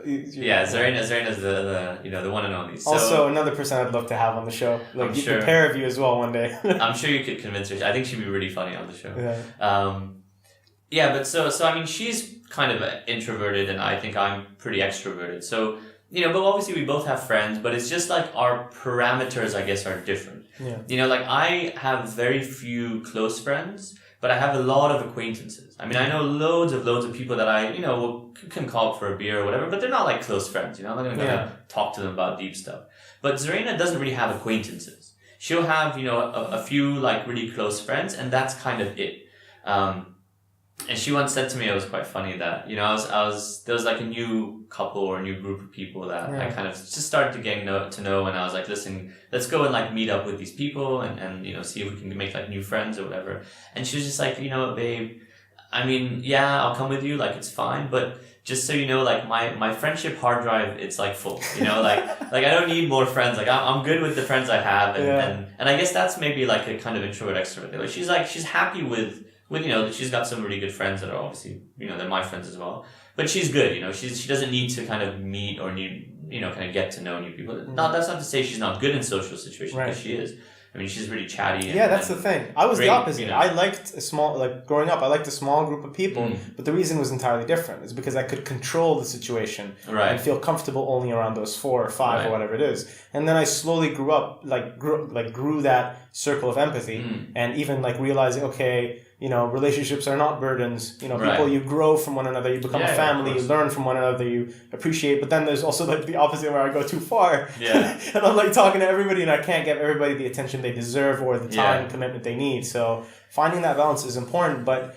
Zarina's the one and only. So, also, another person I'd love to have on the show. I'm sure. The pair of you as well one day. I'm sure you could convince her. I think she'd be really funny on the show. But so she's kind of introverted, and I think I'm pretty extroverted. So. But obviously we both have friends, but it's just our parameters, I guess, are different. I have very few close friends, but I have a lot of acquaintances. I know loads of people that I, can call up for a beer or whatever, but they're not close friends, I'm not going to talk to them about deep stuff. But Zarina doesn't really have acquaintances. She'll have, a few really close friends, and that's kind of it. And she once said to me, it was quite funny that, there was a new couple or a new group of people that I kind of just started to get to know, and I was like, listen, let's go and meet up with these people and see if we can make new friends or whatever. And she was just like, babe, I'll come with you, it's fine, but just so you know, like my friendship hard drive, it's like full, you know, like I don't need more friends. Like I'm good with the friends I have. And I guess that's maybe like a kind of introvert extrovert thing. Like she's happy with, you know, she's got some really good friends that are obviously, you know, they're my friends as well. But she's good, you know, she doesn't need to kind of meet or you know, kind of get to know new people. That's not to say she's not good in social situations, because she is. I mean, she's really chatty. That's the thing. I was the opposite. You know. I liked growing up, I liked a small group of people, but the reason was entirely different. It's because I could control the situation and feel comfortable only around those 4 or 5 or whatever it is. And then I slowly grew that circle of empathy and even like realizing, okay, you know, relationships are not burdens. You know, people, you grow from one another, you become a family, you learn from one another, you appreciate. But then there's also like the opposite where I go too far. Yeah. And I'm like talking to everybody and I can't give everybody the attention they deserve or the time and commitment they need. So finding that balance is important. But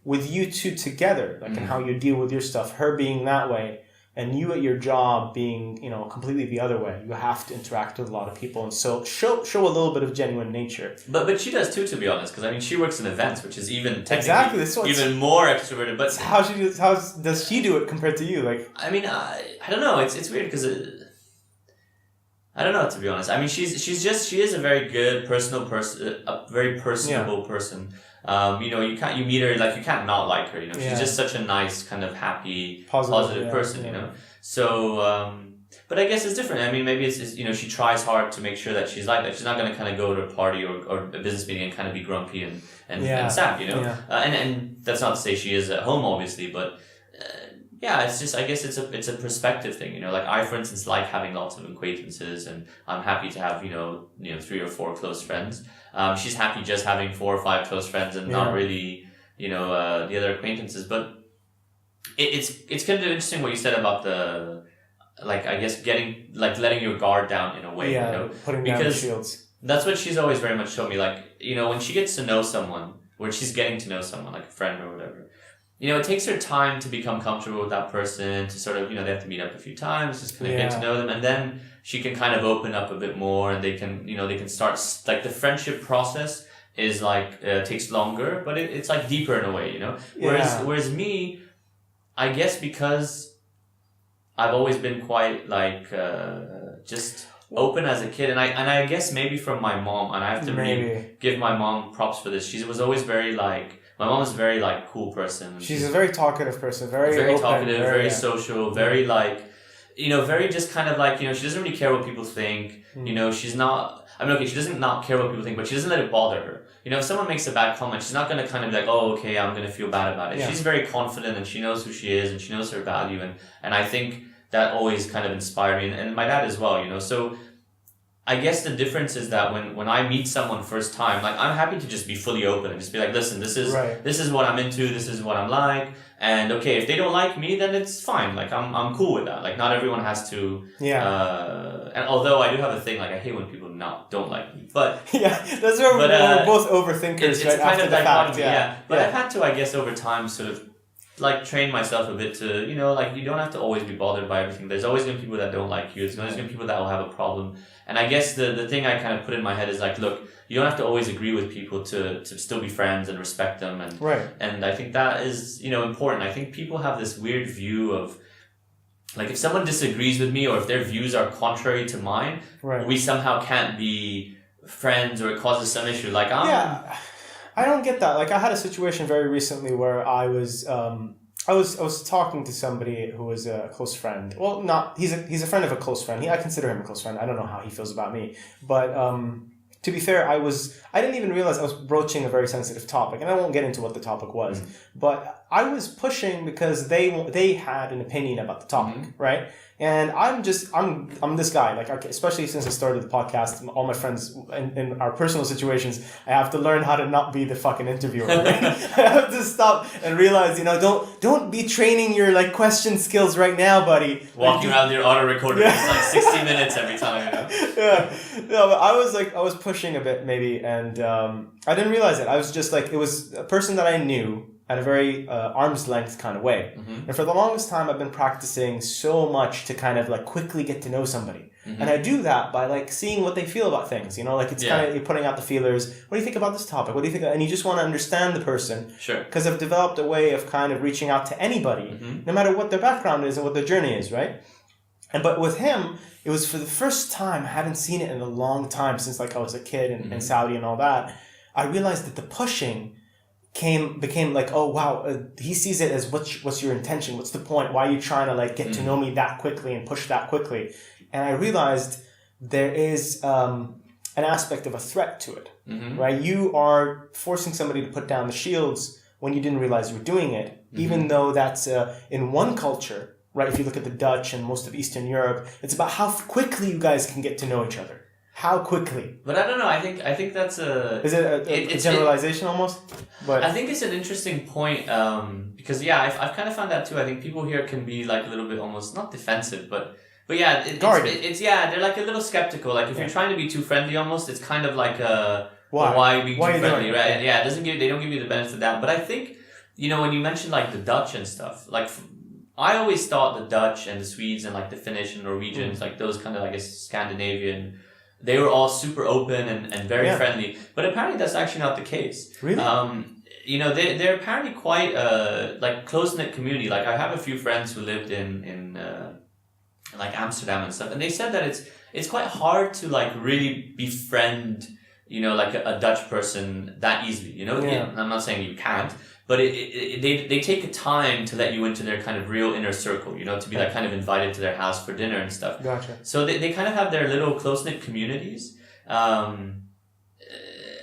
with you two together, like in how you deal with your stuff, her being that way, and you at your job being, you know, completely the other way. You have to interact with a lot of people, and so show a little bit of genuine nature. But she does too, to be honest, because I mean she works in events, which is even technically even more extroverted. But how does she do it compared to you? Like, I mean, I don't know. It's weird because I don't know, to be honest. I mean, she is a very good personal person, a very personable person. You know, you meet her, like, you can't not like her, you know, she's just such a nice, kind of happy, positive person, you know, so, but I guess it's different. I mean, maybe it's, you know, she tries hard to make sure that she's like that. She's not going to kind of go to a party or a business meeting and kind of be grumpy and sad, you know, and that's not to say she is at home, obviously, but, it's just, I guess it's a perspective thing, you know, like I, for instance, like having lots of acquaintances and I'm happy to have, you know, 3 or 4 close friends. She's happy just having 4 or 5 close friends and not really, you know, the other acquaintances. But it's kind of interesting what you said about the, like, I guess letting your guard down in a way, you know, putting down the shields. That's what she's always very much shown me. Like, you know, when she gets to know someone, when she's getting to know someone, like a friend or whatever, you know, it takes her time to become comfortable with that person, to sort of, you know, they have to meet up a few times, just kind of get to know them. And then she can kind of open up a bit more and they can start, like the friendship process is like, takes longer, but it's like deeper in a way, you know? Whereas me, I guess because I've always been quite like, just open as a kid. And I guess maybe from my mom, and I have to really give my mom props for this. She was always very like, my mom is a very like cool person. She's a very talkative person, very open, talkative, very social, very like, you know, very just kind of like, you know, she doesn't really care what people think. You know, she's not, I mean, okay, she doesn't not care what people think, but she doesn't let it bother her. You know, if someone makes a bad comment, she's not going to kind of be like, oh, okay, I'm going to feel bad about it. Yeah. She's very confident and she knows who she is and she knows her value. And I think that always kind of inspired me and my dad as well, you know, so I guess the difference is that when I meet someone first time, like I'm happy to just be fully open and just be like, listen, this is what I'm into, this is what I'm like, and okay, if they don't like me, then it's fine. Like I'm cool with that. Like not everyone has to. And although I do have a thing, like I hate when people don't like me, but that's where we're both overthinkers. It's right kind after of the fact. But I've had to, I guess, over time, sort of like train myself a bit to, you know, like you don't have to always be bothered by everything. There's always going to be people that don't like you. There's always going to be people that will have a problem. And I guess the thing I kind of put in my head is like, look, you don't have to always agree with people to still be friends and respect them. And I think that is, you know, important. I think people have this weird view of, like, if someone disagrees with me or if their views are contrary to mine, we somehow can't be friends or it causes some issue. Like, I don't get that. Like, I had a situation very recently where I was talking to somebody who was a close friend. Well, he's a friend of a close friend. I consider him a close friend. I don't know how he feels about me, but to be fair, I didn't even realize I was broaching a very sensitive topic, and I won't get into what the topic was, but I was pushing because they had an opinion about the topic, right? And I'm this guy, like, especially since I started the podcast, all my friends in our personal situations, I have to learn how to not be the fucking interviewer. Right? I have to stop and realize, you know, don't be training your like question skills right now, buddy. Walking around your auto recorder, it's like 60 minutes every time, you know? No, but I was pushing a bit maybe, and I didn't realize it. I was just like, it was a person that I knew at a very arm's length kind of way. And for the longest time, I've been practicing so much to kind of like quickly get to know somebody. And I do that by like seeing what they feel about things, you know, like it's kind of, you're putting out the feelers. What do you think about this topic? What do you think? And you just want to understand the person. Sure. Because I've developed a way of kind of reaching out to anybody, no matter what their background is and what their journey is, right? But with him, it was for the first time, I haven't seen it in a long time, since like I was a kid in Saudi and all that. I realized that the pushing became like, oh wow, he sees it as what's your intention? What's the point? Why are you trying to like get to know me that quickly and push that quickly? And I realized there is an aspect of a threat to it, right? You are forcing somebody to put down the shields when you didn't realize you were doing it, even though that's in one culture, right? If you look at the Dutch and most of Eastern Europe, it's about how quickly you guys can get to know each other. How quickly? But I don't know. I think that's a... Is it a generalization almost? But I think it's an interesting point because I've kind of found that too. I think people here can be like a little bit almost not defensive, but yeah, it's they're like a little skeptical. Like if you're trying to be too friendly, almost it's kind of like why be too friendly, right? Yeah, they don't give you the benefit of that. But I think when you mentioned like the Dutch and stuff, like I always thought the Dutch and the Swedes and like the Finnish and Norwegians, like those kind of I guess Scandinavian. They were all super open and very friendly, but apparently that's actually not the case. Really? They're apparently quite like close knit community. Like I have a few friends who lived in like Amsterdam and stuff, and they said that it's quite hard to like really befriend like a Dutch person that easily. I'm not saying you can't. But they take a time to let you into their kind of real inner circle, to be like kind of invited to their house for dinner and stuff. Gotcha. So they kind of have their little close-knit communities, so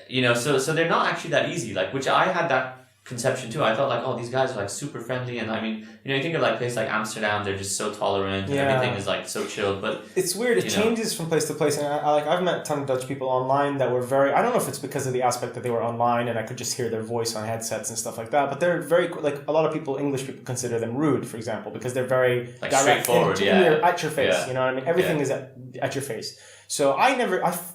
they're not actually that easy, like, which I had that conception too. I thought like, oh, these guys are like super friendly, and I mean, you think of like places like Amsterdam, they're just so tolerant, and everything is like so chilled. But it's weird; it changes from place to place. And I've met a ton of Dutch people online that were very. I don't know if it's because of the aspect that they were online and I could just hear their voice on headsets and stuff like that. But they're very like a lot of people. English people consider them rude, for example, because they're very like direct, straightforward, at your face. You know what I mean? Everything is at your face. So I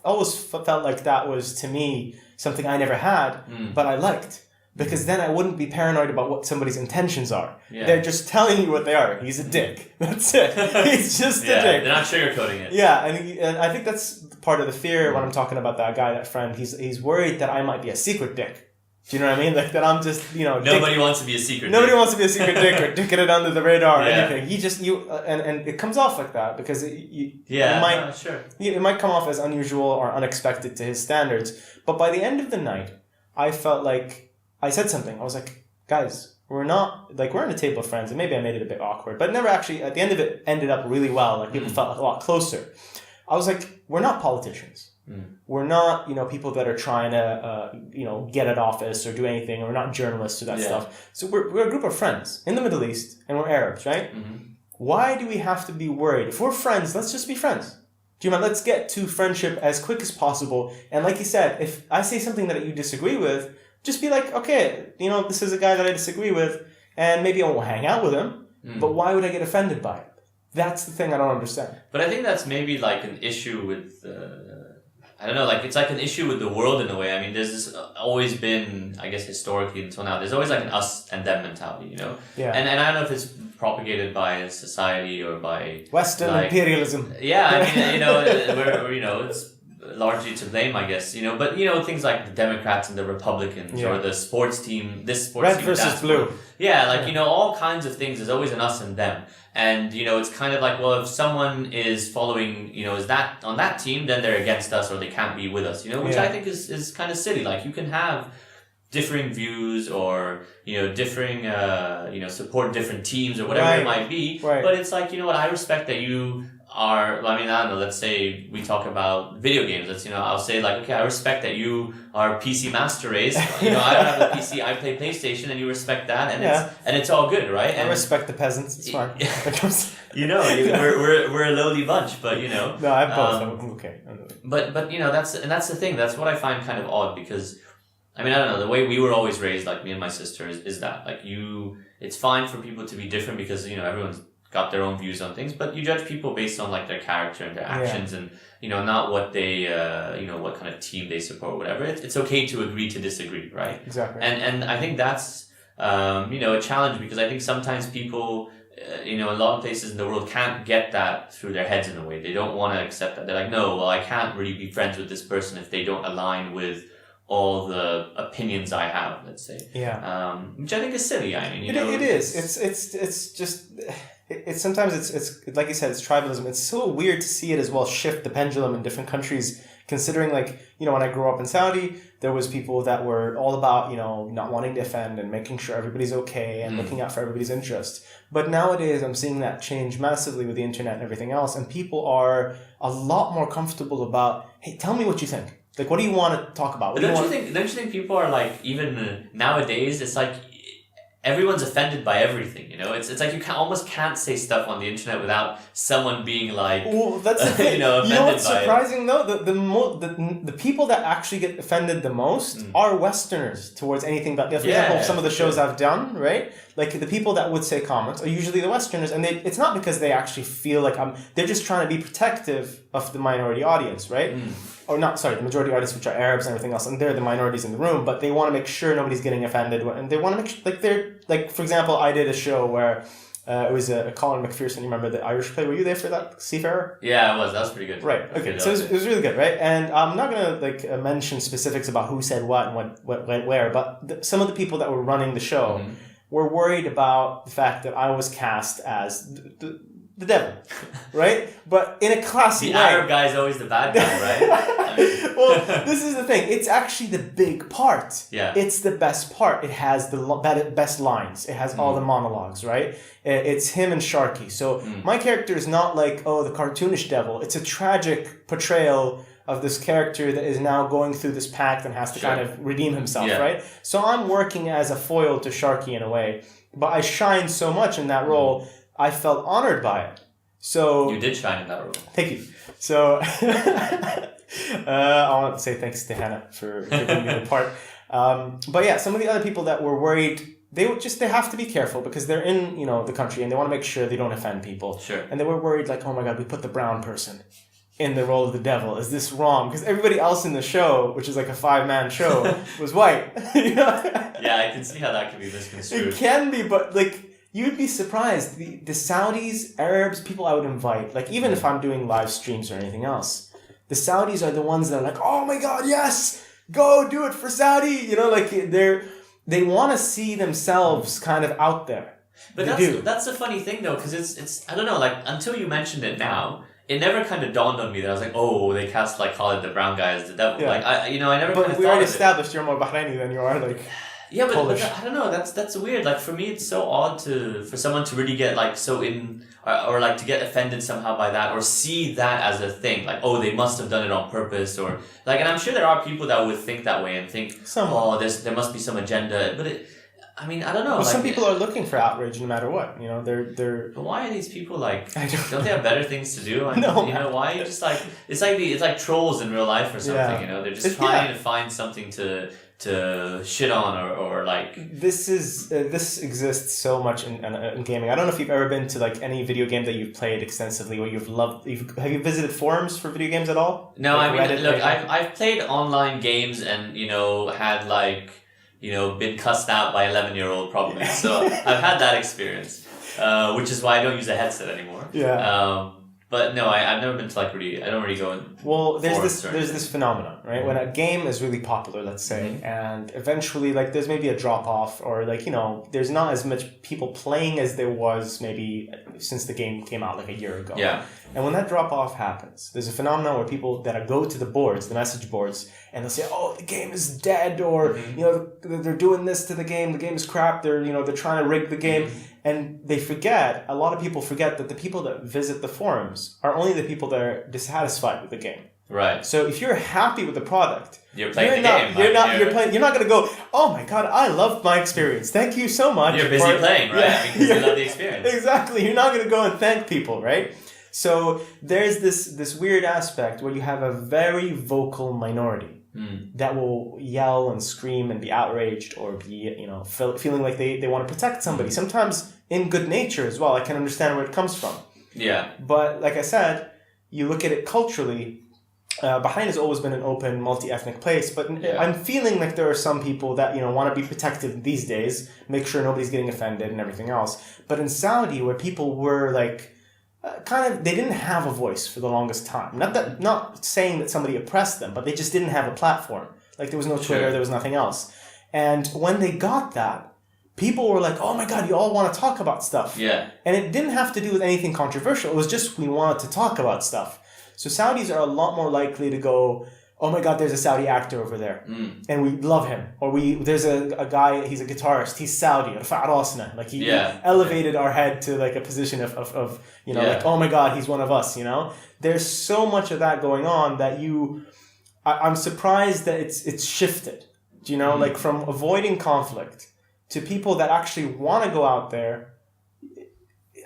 always felt like that was to me something I never had, but I liked. Because then I wouldn't be paranoid about what somebody's intentions are. Yeah. They're just telling you what they are. He's a dick. That's it. He's just a dick. They're not sugarcoating it. Yeah, and I think that's part of the fear when I'm talking about that guy, that friend. He's worried that I might be a secret dick. Do you know what I mean? Like that I'm just, Nobody wants to be a secret dick. Nobody wants to be a secret dick or dicking it under the radar or anything. And it comes off like that because it might come off as unusual or unexpected to his standards. But by the end of the night, I felt like I said something. I was like, guys, we're in a table of friends, and maybe I made it a bit awkward, but never actually, at the end of it, ended up really well. Like people felt a lot closer. I was like, we're not politicians. We're not, people that are trying to, get at office or do anything, or we're not journalists or that stuff. So we're a group of friends in the Middle East, and we're Arabs, right? Why do we have to be worried? If we're friends, let's just be friends. Do you mind? Let's get to friendship as quick as possible. And like you said, if I say something that you disagree with, just be like, okay, this is a guy that I disagree with, and maybe I won't hang out with him, but why would I get offended by it? That's the thing I don't understand. But I think that's maybe like an issue with, I don't know, like it's like an issue with the world in a way. I mean, there's always been, I guess historically until now, there's always like an us and them mentality, Yeah. And I don't know if it's propagated by society or by... Western imperialism. Yeah, I mean, it's largely to blame, I guess, but things like the Democrats and the Republicans or the sports team, this sports red team, versus blue. Yeah, like all kinds of things. There's always an us and them, and it's kind of like, well, if someone is following, is that on that team, then they're against us or they can't be with us, which I think is kind of silly. Like you can have differing views or differing support different teams or whatever it might be, but it's like, what, I respect that you are, I mean, I don't know, let's say we talk about video games. Let's, I'll say like, okay, I respect that you are PC Master Race. I don't have a PC, I play PlayStation, and you respect that, and it's all good, right? I respect the peasants. It's fine. We're a lowly bunch, but No, I have both. I'm okay. But that's the thing. That's what I find kind of odd because, I mean, I don't know, the way we were always raised, like me and my sister, is that like it's fine for people to be different because everyone's got their own views on things, but you judge people based on like their character and their actions and not what they what kind of team they support or whatever. It's okay to agree to disagree, right? Exactly. And I think that's a challenge because I think sometimes people a lot of places in the world can't get that through their heads in a way. They don't want to accept that. They're like, no, well, I can't really be friends with this person if they don't align with all the opinions I have, let's say. Yeah. Which I think is silly. I mean, it is. It's just, sometimes it's like you said, it's tribalism. It's so weird to see it as well shift the pendulum in different countries, considering like, when I grew up in Saudi, there was people that were all about, not wanting to offend and making sure everybody's okay and looking out for everybody's interest. But nowadays I'm seeing that change massively with the internet and everything else. And people are a lot more comfortable about, hey, tell me what you think. Like, what do you want to talk about? Don't you think people are like, even nowadays, it's like everyone's offended by everything, It's like you almost can't say stuff on the internet without someone being like, well, that's the thing. Offended what's by surprising though? The people that actually get offended the most are Westerners towards anything that, for example, some of the shows I've done, right? Like the people that would say comments are usually the Westerners, and it's not because they actually feel like they're just trying to be protective of the minority audience, right? Or not, sorry, the majority audience, which are Arabs and everything else, and they're the minorities in the room, but they want to make sure nobody's getting offended, and they want to make sure, like, they're, like, for example, I did a show where it was a Colin McPherson, you remember the Irish play, were you there for that, Seafarer? Yeah, that was pretty good. Right, okay, so it was really good, right? And I'm not going to, mention specifics about who said what and what went where, but some of the people that were running the show were worried about the fact that I was cast as the devil, right? But in a classy way. The Arab guy is always the bad guy, right? Well, this is the thing. It's actually the big part. Yeah. It's the best part. It has the best lines. It has all the monologues, right? It's him and Sharky. So my character is not like, the cartoonish devil. It's a tragic portrayal of this character that is now going through this pact and has to kind of redeem himself, right? So I'm working as a foil to Sharky in a way, but I shine so much in that role. I felt honored by it. So you did shine in that role. Thank you. So I want to say thanks to Hannah for giving me the part. But yeah, some of the other people that were worried, they have to be careful because they're in the country and they want to make sure they don't offend people. Sure. And they were worried like, oh my God, we put the brown person in the role of the devil. Is this wrong? Because everybody else in the show, which is like a 5-man show, was white. Yeah, I can see how that can be misconstrued. It can be, but like. You'd be surprised. The Saudis, Arabs, people I would invite, like even if I'm doing live streams or anything else, the Saudis are the ones that are like, oh my God, yes, go do it for Saudi. Like they want to see themselves kind of out there. But that's a funny thing though, because it's I don't know, like until you mentioned it now, it never kind of dawned on me that I was like, oh, they cast like Khalid the brown guy as the devil. Yeah. Like I never. But we already established you're more Bahraini than you are like. Yeah, but I don't know. That's weird. Like for me, it's so odd for someone to really get like so in or like to get offended somehow by that or see that as a thing. Like, oh, they must have done it on purpose or like. And I'm sure there are people that would think that way and think, there must be some agenda. But I mean, I don't know. Well, some people are looking for outrage no matter what. They're. But why are these people like? Don't they have better things to do? No. Why are you just like? It's like trolls in real life or something. Yeah. They're just trying to find something to shit on or like. This exists so much in gaming. I don't know if you've ever been to like any video game that you've played extensively where you've loved. Have you visited forums for video games at all? No, like I mean, look, I've played online games and had like. Been cussed out by 11-year-old probably. So I've had that experience, which is why I don't use a headset anymore. Yeah. But no, I've never been to like really. I don't really go in. Well, there's this phenomenon, right? Mm-hmm. When a game is really popular, let's say, and eventually like there's maybe a drop off, or like there's not as much people playing as there was maybe since the game came out like a year ago. Yeah. And when that drop off happens, there's a phenomenon where people that go to the boards, the message boards, and they'll say, "Oh, the game is dead," or they're doing this to the game. The game is crap. They're trying to rig the game. And they forget, a lot of people forget that the people that visit the forums are only the people that are dissatisfied with the game. Right. So if you're happy with the product, you're playing the game. You're not going to go, oh my God, I loved my experience. Thank you so much. You're busy playing, right? Yeah. Because you love the experience. Exactly. You're not going to go and thank people, right? So there's this weird aspect where you have a very vocal minority that will yell and scream and be outraged or be, feeling like they want to protect somebody. Sometimes in good nature as well. I can understand where it comes from. Yeah. But like I said, you look at it culturally, Bahrain has always been an open, multi-ethnic place, but I'm feeling like there are some people that want to be protective these days, make sure nobody's getting offended and everything else. But in Saudi, where people were like, they didn't have a voice for the longest time. Not saying that somebody oppressed them, but they just didn't have a platform. Like there was no Twitter, there was nothing else. And when they got that, people were like, oh my God, you all want to talk about stuff. Yeah. And it didn't have to do with anything controversial. It was just we wanted to talk about stuff. So Saudis are a lot more likely to go, oh my God, there's a Saudi actor over there. And we love him. Or there's a guy, he's a guitarist, he's Saudi. Like he elevated our head to like a position of like, oh my God, he's one of us, There's so much of that going on that I'm surprised that it's shifted. Like from avoiding conflict to people that actually want to go out there.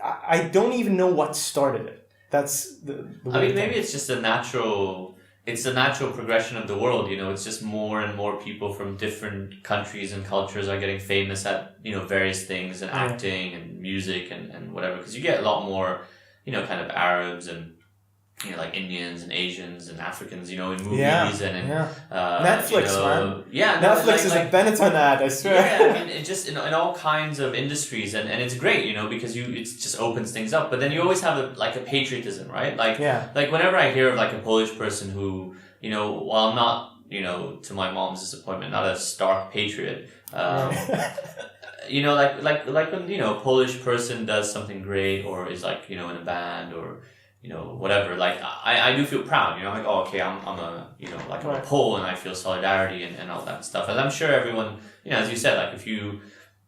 I don't even know what started it. That's maybe it's just a natural progression of the world, it's just more and more people from different countries and cultures are getting famous at, various things and acting and music and whatever, because you get a lot more, kind of Arabs and, like Indians and Asians and Africans, in movies and in Netflix, man. Yeah, Netflix is a Benetton ad, I swear. Yeah, it just in all kinds of industries, and it's great, because it just opens things up. But then you always have a patriotism, right? Like whenever I hear of like a Polish person who, while I'm not, to my mom's disappointment, not a stark patriot. Like when a Polish person does something great or is like in a band or whatever, like I do feel proud, I'm like, oh, okay, I'm a I'm a Pole and I feel solidarity and all that stuff. And I'm sure everyone, as you said, like if you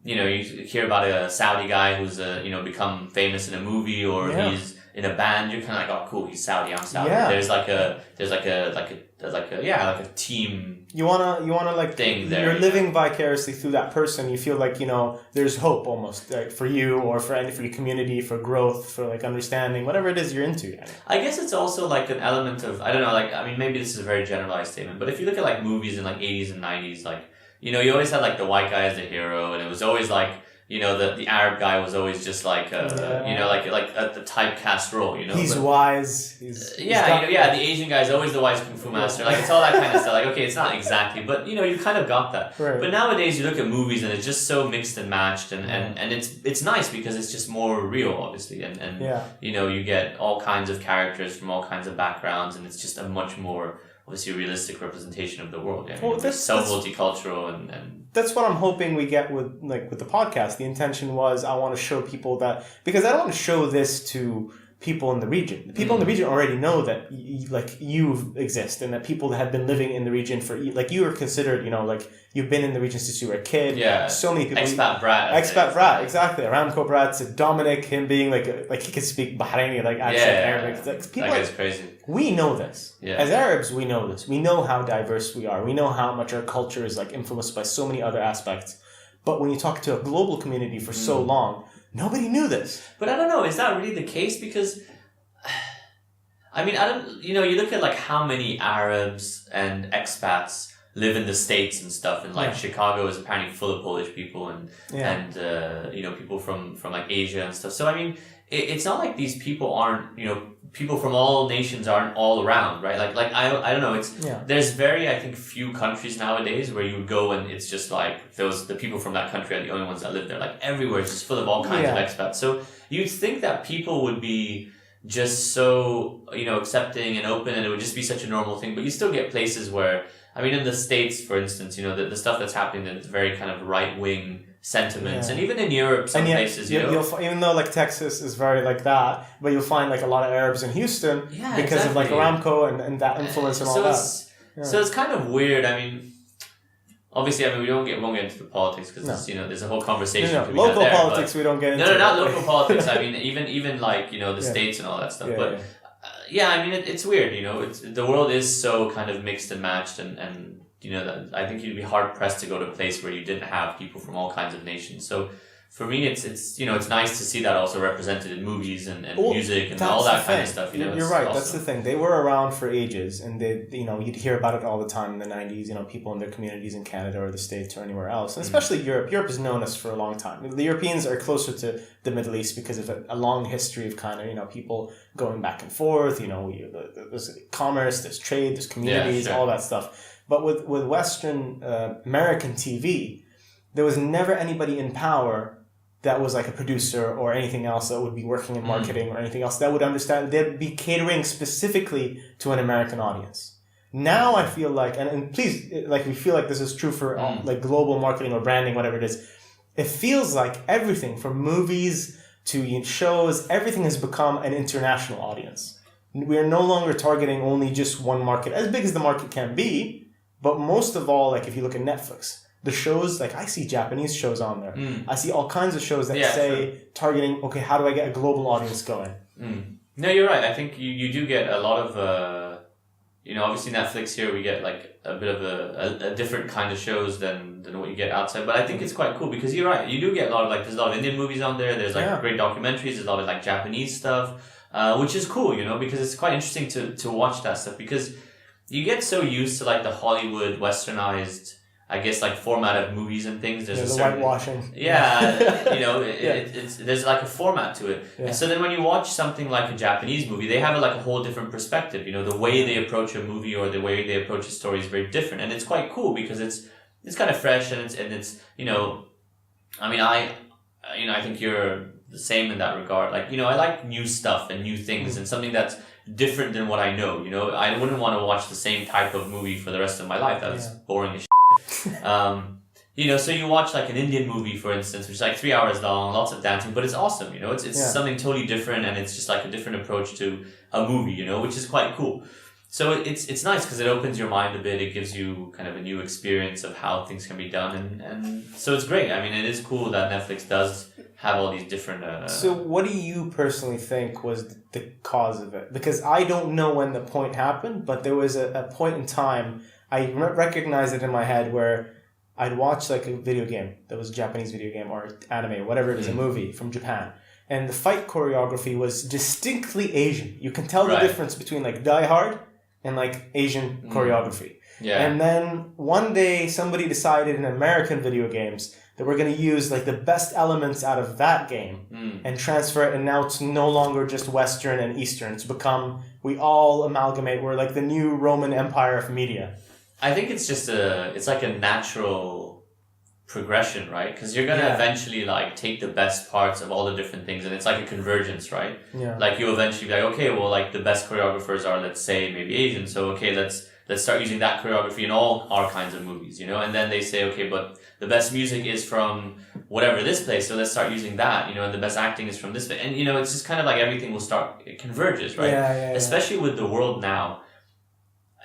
hear about a Saudi guy who's become famous in a movie or he's in a band, you're kind of like, oh, cool, he's Saudi, I'm Saudi. Yeah. There's like a team. You wanna like thing there. You're living vicariously through that person. You feel like there's hope almost, like for you or for your community, for growth, for like understanding, whatever it is you're into. I guess it's also like an element of, I don't know, maybe this is a very generalized statement, but if you look at like movies in like 80s and 90s, like you always had like the white guy as the hero, and it was always like the Arab guy was always just like the typecast role, He's wise. The Asian guy is always the wise kung fu master. Like it's all that kind of stuff. Like okay, it's not exactly, but you kind of got that. Right. But nowadays you look at movies and it's just so mixed and matched, and it's nice because it's just more real, obviously, and you get all kinds of characters from all kinds of backgrounds, and it's just a much more obviously realistic representation of the world. It's so multicultural and that's what I'm hoping we get with the podcast. The intention was I want to show people that, because I don't want to show this to people in the region. The people in the region already know that you exist, and that people that have been living in the region for you are considered, you've been in the region since you were a kid. Yeah. So many people. Expat brat, exactly. Aramco brat. Dominic, him being like he could speak Bahraini accent, Arabic. People that guy's crazy. We know this. Yeah. As Arabs, we know this. We know how diverse we are. We know how much our culture is influenced by so many other aspects. But when you talk to a global community for so long, nobody knew this. But I don't know, is that really the case? Because I don't, you look at how many Arabs and expats live in the States and stuff, and Chicago is apparently full of Polish people and people from Asia and stuff. So it's not like these people aren't, people from all nations aren't all around, right? I don't know, there's very, I think, few countries nowadays where you would go and it's just the people from that country are the only ones that live there. Everywhere is just full of all kinds of expats. So you'd think that people would be just so, accepting and open, and it would just be such a normal thing, but you still get places where, in the States, for instance, the stuff that's happening that's very kind of right-wing sentiments, and even in Europe, some places, you'll even though Texas is very that, but you'll find a lot of Arabs in Houston because of Aramco and that influence and all that. So it's kind of weird. Obviously, we won't get into the politics because there's a whole conversation. Local politics we don't get into. No, not local politics. Even the States and all that stuff. It's weird. The world is so kind of mixed and matched, and I think you'd be hard pressed to go to a place where you didn't have people from all kinds of nations. So for me, it's nice to see that also represented in movies and music and all that kind of stuff. You're right. Awesome. That's the thing. They were around for ages, and they, you'd hear about it all the time in the 90s. People in their communities in Canada or the States or anywhere else, and especially Europe. Europe has known us for a long time. The Europeans are closer to the Middle East because of a long history of kind of people going back and forth. There's commerce, there's trade, there's communities, all that stuff. But with Western American TV, there was never anybody in power that was like a producer or anything else that would be working in marketing or anything else that would understand. They'd be catering specifically to an American audience. Now I feel like, and please, like we feel like this is true for like global marketing or branding, whatever it is. It feels like everything from movies to shows, everything has become an international audience. We are no longer targeting only just one market, as big as the market can be, but most of all, like if you look at Netflix, the shows, like I see Japanese shows on there. I see all kinds of shows that say targeting, okay, how do I get a global audience going? No, you're right. I think you do get a lot of, obviously Netflix here, we get like a bit of a different kind of shows than what you get outside. But I think it's quite cool because you're right. You do get a lot of there's a lot of Indian movies on there. There's great documentaries. There's a lot of like Japanese stuff, which is cool, because it's quite interesting to watch that stuff because you get so used to like the Hollywood westernized, I guess, like format of movies and things. There's the certain whitewashing. It's there's like a format to it. Yeah. And so then when you watch something like a Japanese movie, they have a whole different perspective. The way they approach a movie or the way they approach a story is very different, and it's quite cool because it's kind of fresh and it's I think you're the same in that regard. Like I like new stuff and new things and something that's different than what I know. I wouldn't want to watch the same type of movie for the rest of my life. That's boring as shit. So you watch like an Indian movie, for instance, which is like 3 hours long, lots of dancing, but it's awesome. It's something totally different, and it's just like a different approach to a movie. Which is quite cool. So it's nice because it opens your mind a bit. It gives you kind of a new experience of how things can be done, and so it's great. I mean, it is cool that Netflix does have all these different. So, what do you personally think was the cause of it? Because I don't know when the point happened, but there was a point in time. I recognize it in my head where I'd watch like a video game that was a Japanese video game or anime, whatever it is, a movie from Japan. And the fight choreography was distinctly Asian. You can tell the difference between like Die Hard and like Asian choreography. Yeah. And then one day somebody decided in American video games that we're going to use like the best elements out of that game and transfer it. And now it's no longer just Western and Eastern. It's become, we all amalgamate. We're like the new Roman Empire of media. I think it's just it's like a natural progression, right? Because you're going to eventually like take the best parts of all the different things, and it's like a convergence, right? Yeah. Like you eventually be like, okay, well, like the best choreographers are, let's say, maybe Asian. So, okay, let's start using that choreography in all our kinds of movies, And then they say, okay, but the best music is from whatever this place, so let's start using that, and the best acting is from this place. And, it's just kind of like everything will start, it converges, right? Especially with the world now.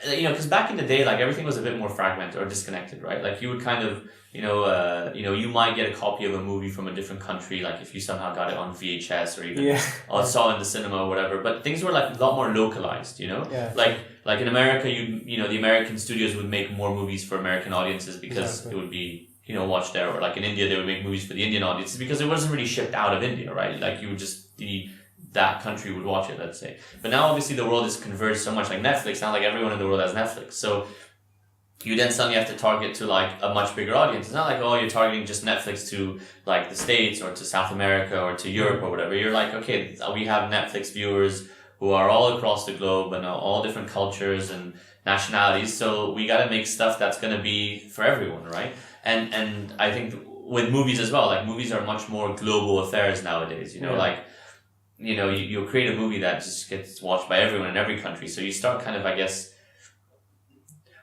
Because back in the day, like everything was a bit more fragmented or disconnected, right? Like you would kind of, you might get a copy of a movie from a different country, like if you somehow got it on VHS or even saw it in the cinema or whatever. But things were like a lot more localized, Like in America, the American studios would make more movies for American audiences because it would be, watched there. Or like in India, they would make movies for the Indian audiences because it wasn't really shipped out of India, right? Like you would just that country would watch it, let's say. But now obviously the world is converged so much, like Netflix, now like everyone in the world has Netflix. So you then suddenly have to target to like a much bigger audience. It's not like, you're targeting just Netflix to like the States or to South America or to Europe or whatever. You're like, okay, we have Netflix viewers who are all across the globe and all different cultures and nationalities. So we got to make stuff that's going to be for everyone, right? And I think with movies as well, like movies are much more global affairs nowadays, you create a movie that just gets watched by everyone in every country. So you start kind of, I guess,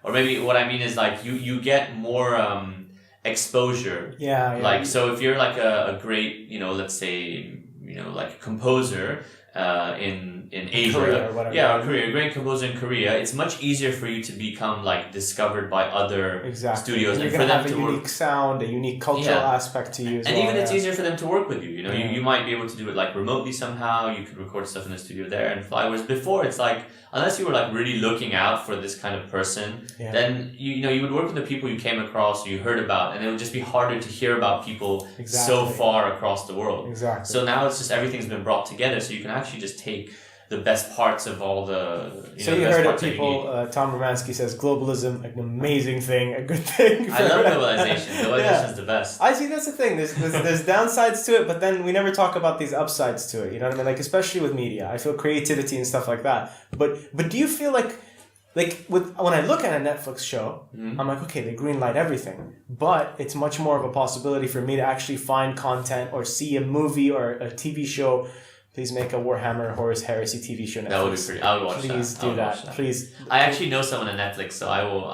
or maybe what I mean is like you get more exposure. Like, so if you're like a great, let's say, like a composer in in Asia, Korea or whatever. or Korea, a great composer in Korea, it's much easier for you to become like discovered by other studios, and for them to have a unique sound, a unique cultural aspect to you as and well. even it's easier for them to work with you. You know, you might be able to do it like remotely somehow. You could record stuff in the studio there and fly. Whereas before, it's like unless you were like really looking out for this kind of person, then you would work with the people you came across, or you heard about, and it would just be harder to hear about people so far across the world. Exactly. So now it's just everything's been brought together, so you can actually just take the best parts of all the. You heard it, people. Tom Romanski says globalism, an amazing thing, a good thing. I love globalization. Globalization is the best. I see. That's the thing. There's downsides to it, but then we never talk about these upsides to it. You know what I mean? Like especially with media, I feel creativity and stuff like that. But do you feel like when I look at a Netflix show, I'm like, okay, they greenlight everything, but it's much more of a possibility for me to actually find content or see a movie or a TV show. Please make a Warhammer Horus Heresy TV show. Netflix. That would be pretty. I would watch that. Please do that. Please. I actually know someone at Netflix, so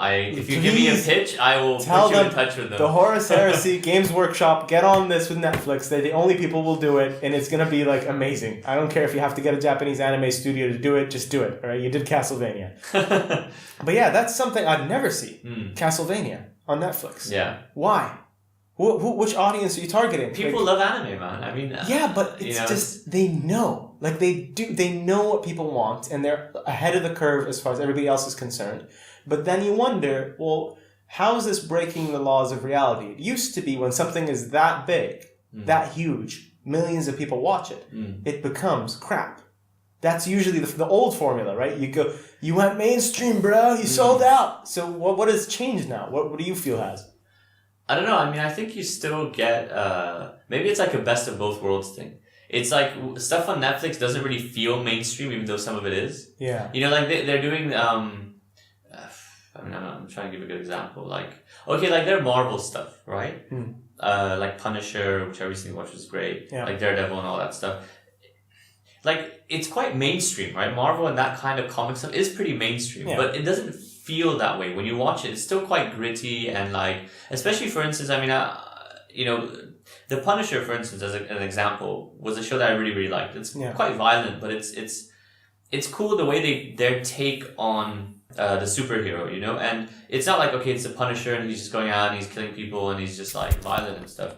if you give me a pitch, I will put you in touch with them. The Horus Heresy Games Workshop, get on this with Netflix. They're the only people will do it, and it's gonna be like amazing. I don't care if you have to get a Japanese anime studio to do it. Just do it. All right, you did Castlevania. But yeah, that's something I'd never see. Castlevania on Netflix. Yeah. Why? Which audience are you targeting? People love anime, man. I mean, but it's just they know, like they know what people want, and they're ahead of the curve as far as everybody else is concerned. But then you wonder, well, how is this breaking the laws of reality? It used to be when something is that big, that huge, millions of people watch it, it becomes crap. That's usually the old formula, right? You went mainstream, bro. You sold out. So what has changed now? What do you feel has? I don't know. I mean, I think you still get, maybe it's like a best of both worlds thing. It's like stuff on Netflix doesn't really feel mainstream, even though some of it is. Yeah. You know, like they're doing, I'm trying to give a good example. Like, okay, like their Marvel stuff, right? Like Punisher, which I recently watched, was great. Yeah. Like Daredevil and all that stuff. Like, it's quite mainstream, right? Marvel and that kind of comic stuff is pretty mainstream, but it doesn't feel that way when you watch it. It's still quite gritty and like, especially for instance, I mean, The Punisher, for instance, as an example, was a show that I really, really liked. It's quite violent, but it's cool the way their take on the superhero, you know? And it's not like, okay, it's the Punisher and he's just going out and he's killing people and he's just like violent and stuff.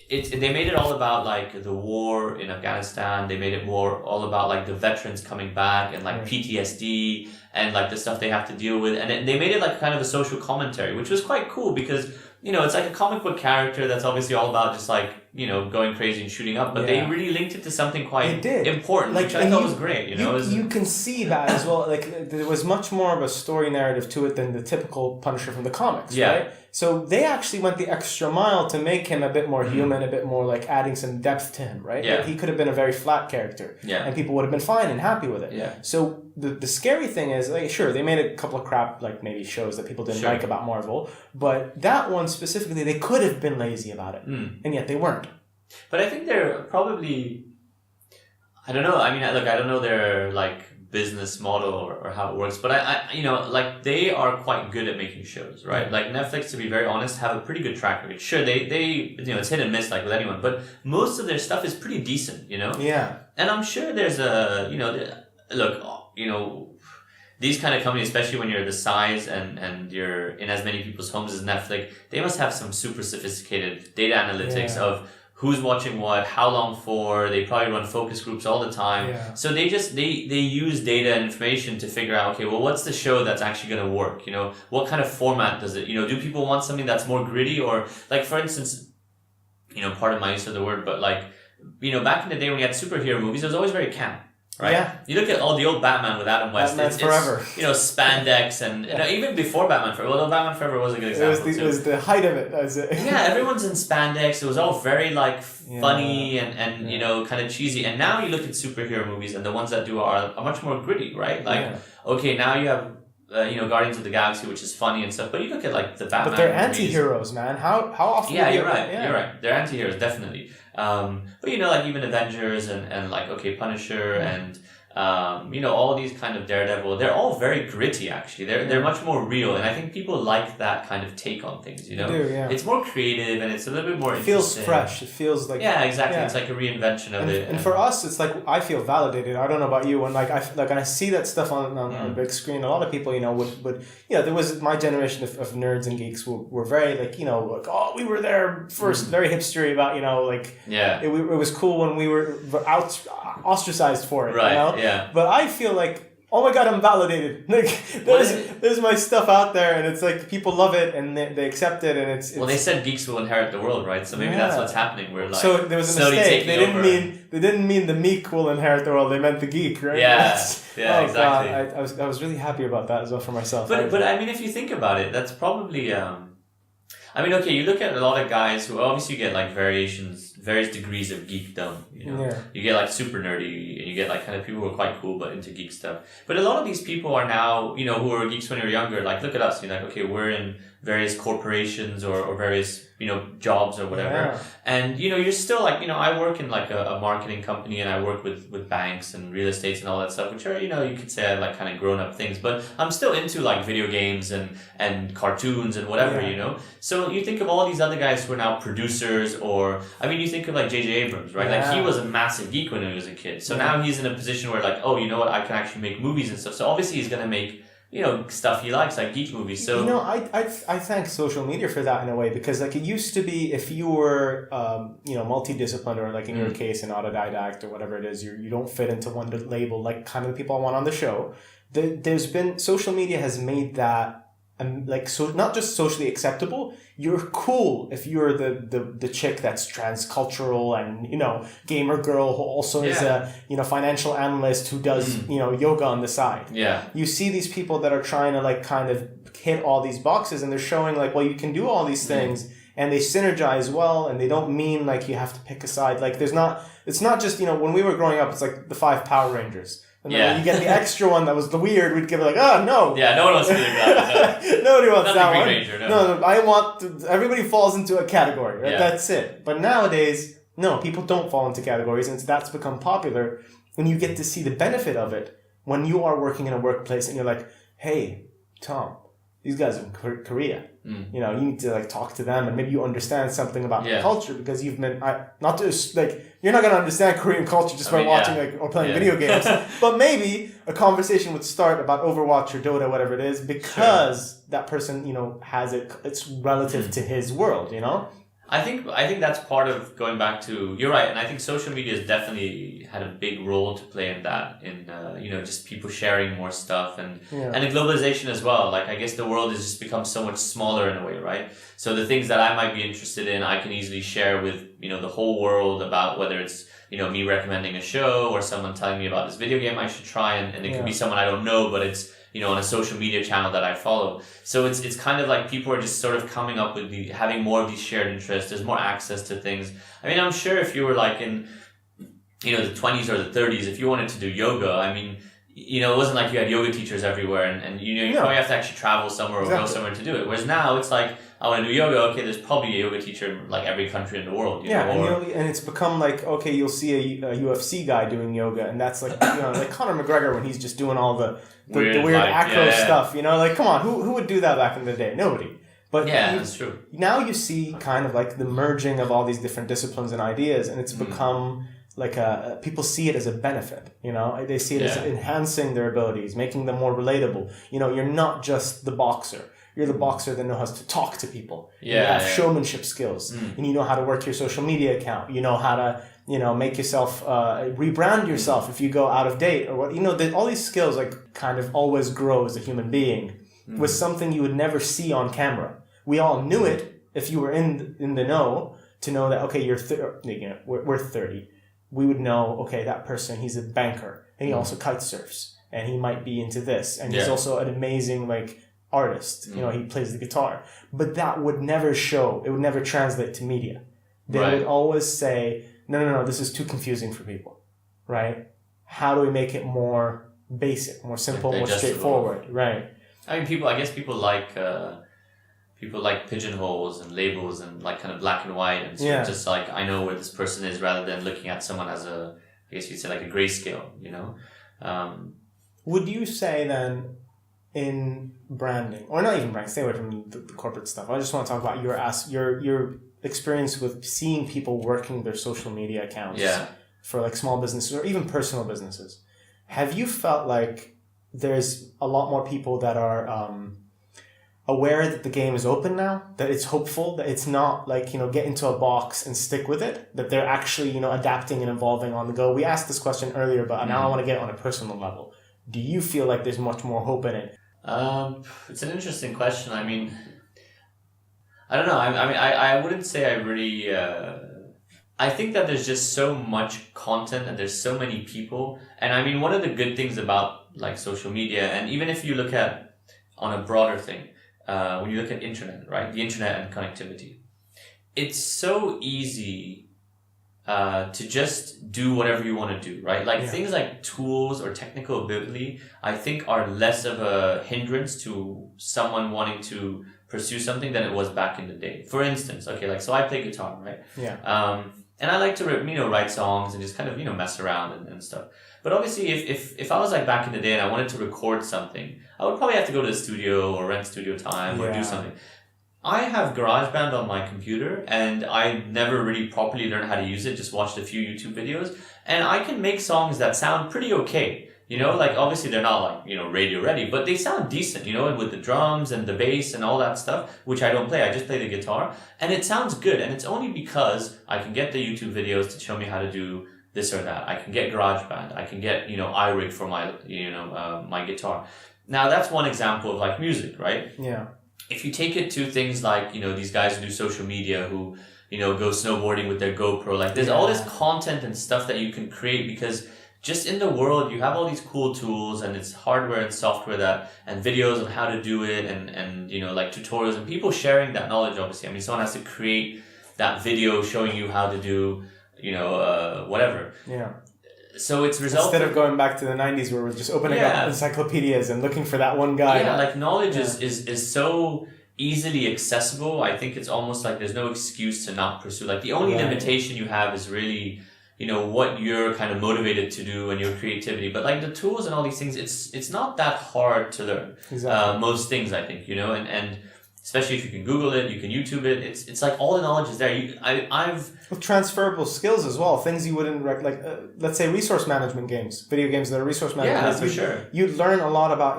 They made it all about like the war in Afghanistan. They made it more all about like the veterans coming back and like PTSD and like the stuff they have to deal with. And they made it like kind of a social commentary, which was quite cool because, you know, it's like a comic book character that's obviously all about just like, you know, going crazy and shooting up, but they really linked it to something quite important, like, which I thought was great, you know? You can see that as well. Like, there was much more of a story narrative to it than the typical Punisher from the comics, right? So they actually went the extra mile to make him a bit more human, a bit more like adding some depth to him, right? Yeah. Like, he could have been a very flat character, and people would have been fine and happy with it. Yeah. So the scary thing is, like, sure, they made a couple of crap, like maybe shows that people didn't like about Marvel, but that one specifically, they could have been lazy about it, and yet they weren't. But I think they're probably, I don't know. I mean, look, I don't know their like business model or how it works, but I you know, like they are quite good at making shows, right? Like Netflix, to be very honest, have a pretty good track record. Sure, they you know, it's hit and miss like with anyone, but most of their stuff is pretty decent, you know? Yeah. And I'm sure there's a, you know, look, you know, these kind of companies, especially when you're the size and you're in as many people's homes as Netflix, they must have some super sophisticated data analytics of who's watching what, how long for. They probably run focus groups all the time. Yeah. So they use data and information to figure out, okay, well, what's the show that's actually going to work? You know, what kind of format does it, you know, do people want something that's more gritty or like, for instance, you know, pardon my use of the word, but like, you know, back in the day when you had superhero movies, it was always very camp. Right? Yeah. You look at all the old Batman with Adam West. Batman Forever. It's, you know, spandex and you know, even before Batman Forever. Well, Batman Forever was a good example. It was the height of it. Yeah, everyone's in spandex. It was all very like funny and you know, kind of cheesy. And now you look at superhero movies and the ones that do are much more gritty, right? Like, okay, now you have you know, Guardians of the Galaxy, which is funny and stuff. But you look at like the Batman. But they're anti-heroes, man. How often? Yeah, you're right. Yeah. You're right. They're anti-heroes, definitely. But you know, like even Avengers and like, okay, Punisher and all these kind of Daredevil, they're all very gritty actually. They're much more real, and I think people like that kind of take on things, They do, yeah. It's more creative and it's a little bit more It feels fresh. It feels like... Yeah, exactly. Yeah. It's like a reinvention of it. And for us, it's like, I feel validated. I don't know about you. When I see that stuff on a big screen, a lot of people, would there was my generation of nerds and geeks were very oh, we were there first, very hipstery about, it was cool when we were ostracized for it, right, yeah. But I feel like, oh my God, I'm validated. There's my stuff out there, and it's like people love it and they accept it, and it's well, they said geeks will inherit the world, right? So maybe that's what's happening. We're so there was a mistake. They didn't mean the meek will inherit the world. They meant the geek, right? Yeah, exactly. God, I was really happy about that as well for myself. But I mean, if you think about it, that's probably. You look at a lot of guys who obviously get like various degrees of geekdom. You get like super nerdy, and you get like kind of people who are quite cool but into geek stuff. But a lot of these people are now, who were geeks when they were younger. Like, look at us. You're like, okay, we're in various corporations or various jobs or whatever, and you're still like, I work in like a marketing company, and I work with banks and real estates and all that stuff, which are you could say like kind of grown up things, but I'm still into like video games and cartoons and whatever, So you think of all these other guys who are now producers, or you think of like J.J. Abrams, right? Like, he was a massive geek when he was a kid, so now he's in a position where like, oh, you know what, I can actually make movies and stuff. So obviously he's gonna make stuff he likes, like geek movies. So I thank social media for that in a way, because like it used to be, if you were multidisciplined, or like in your case an autodidact or whatever it is, you don't fit into one label, like kind of the people I want on the show. There's been, social media has made that not just socially acceptable. You're cool if you're the chick that's transcultural and gamer girl who also is a financial analyst who does yoga on the side. Yeah, you see these people that are trying to like kind of hit all these boxes, and they're showing like, well, you can do all these things, and they synergize well, and they don't mean like you have to pick a side. Like it's not just when we were growing up, it's like the 5 Power Rangers. And then when you get the extra one that was the weird, we'd give it like, oh, no. Yeah, no one wants to do that. No. Nobody wants that one. Ranger, no, I want... everybody falls into a category. Right? Yeah. That's it. But nowadays, no, people don't fall into categories, and that's become popular. When you get to see the benefit of it, when you are working in a workplace and you're like, hey, Tom, these guys are in Korea. You need to like talk to them, and maybe you understand something about the culture, because you've been not just like, you're not going to understand Korean culture just by watching or playing video games, but maybe a conversation would start about Overwatch or Dota, whatever it is, because that person has it's relative to his world. I think that's part of going back to, you're right, and I think social media has definitely had a big role to play in that, in just people sharing more stuff, and the globalization as well. Like, I guess the world has just become so much smaller in a way, right? So the things that I might be interested in, I can easily share with the whole world, about whether it's me recommending a show, or someone telling me about this video game I should try, and it could be someone I don't know, but it's on a social media channel that I follow. So it's kind of like people are just sort of coming up with having more of these shared interests. There's more access to things. I mean, I'm sure if you were like in, the 20s or the 30s, if you wanted to do yoga, I mean, it wasn't like you had yoga teachers everywhere, and you probably have to actually travel somewhere or go somewhere to do it. Whereas now it's like, I want to do yoga. Okay, there's probably a yoga teacher in like every country in the world. And it's become like, okay, you'll see a UFC guy doing yoga, and that's like like Conor McGregor when he's just doing all the weird acro stuff. Like, come on, who would do that back in the day? Nobody. But that's true. Now you see kind of like the merging of all these different disciplines and ideas, and it's become like people see it as a benefit. They see it as enhancing their abilities, making them more relatable. You're not just the boxer. You're the boxer that knows how to talk to people. You have showmanship skills, and you know how to work your social media account. You know how to, make yourself, rebrand yourself if you go out of date or what. All these skills like kind of always grow as a human being with something you would never see on camera. We all knew it if you were in the know, to know that, okay, we're 30. We would know, okay, that person, he's a banker, and he also kite surfs, and he might be into this, and he's also an amazing artist. He plays the guitar, but that would never show. It would never translate to media. They would always say, no, this is too confusing for people, right? How do we make it more basic, more simple, more straightforward, right? I mean, I guess people like pigeonholes and labels and like kind of black and white, and so just like, I know where this person is, rather than looking at someone as I guess you'd say like a grayscale, Would you say then, in branding, or not even branding, stay away from the corporate stuff. I just want to talk about your experience with seeing people working their social media accounts for like small businesses or even personal businesses. Have you felt like there's a lot more people that are aware that the game is open now, that it's hopeful, that it's not like, get into a box and stick with it, that they're actually, adapting and evolving on the go? We asked this question earlier, but now I want to get on a personal level. Do you feel like there's much more hope in it? It's an interesting question. I mean, I don't know. I wouldn't say I really... I think that there's just so much content and there's so many people. And I mean, one of the good things about like social media, and even if you look at on a broader thing, when you look at internet, right? The internet and connectivity, it's so easy to just do whatever you want to do, right? Like things like tools or technical ability, I think are less of a hindrance to someone wanting to pursue something than it was back in the day. For instance, so I play guitar, right? Yeah. And I like to, write songs and just kind of, mess around and stuff. But obviously, if I was like back in the day and I wanted to record something, I would probably have to go to the studio or rent studio time or do something. I have GarageBand on my computer and I never really properly learned how to use it, just watched a few YouTube videos. And I can make songs that sound pretty okay. Obviously they're not like, radio ready, but they sound decent, with the drums and the bass and all that stuff, which I don't play. I just play the guitar and it sounds good. And it's only because I can get the YouTube videos to show me how to do this or that. I can get GarageBand. I can get, iRig for my, my guitar. Now that's one example of like music, right? Yeah. If you take it to things like, these guys who do social media who, go snowboarding with their GoPro, like there's all this content and stuff that you can create because just in the world, you have all these cool tools and it's hardware and software and videos on how to do it and like tutorials and people sharing that knowledge, obviously. I mean, someone has to create that video showing you how to do, whatever. Yeah. So it's resulted... Instead of going back to the 90s where we're just opening up encyclopedias and looking for that one guy. Yeah, like knowledge is so easily accessible. I think it's almost like there's no excuse to not pursue. Like the only limitation you have is really... what you're kind of motivated to do and your creativity. But like the tools and all these things, it's not that hard to learn. Exactly. Most things, I think, and especially if you can Google it, you can YouTube it. It's like all the knowledge is there. I've with transferable skills as well. Things you wouldn't let's say resource management games, video games that are resource management. Yeah, for sure. You'd learn a lot about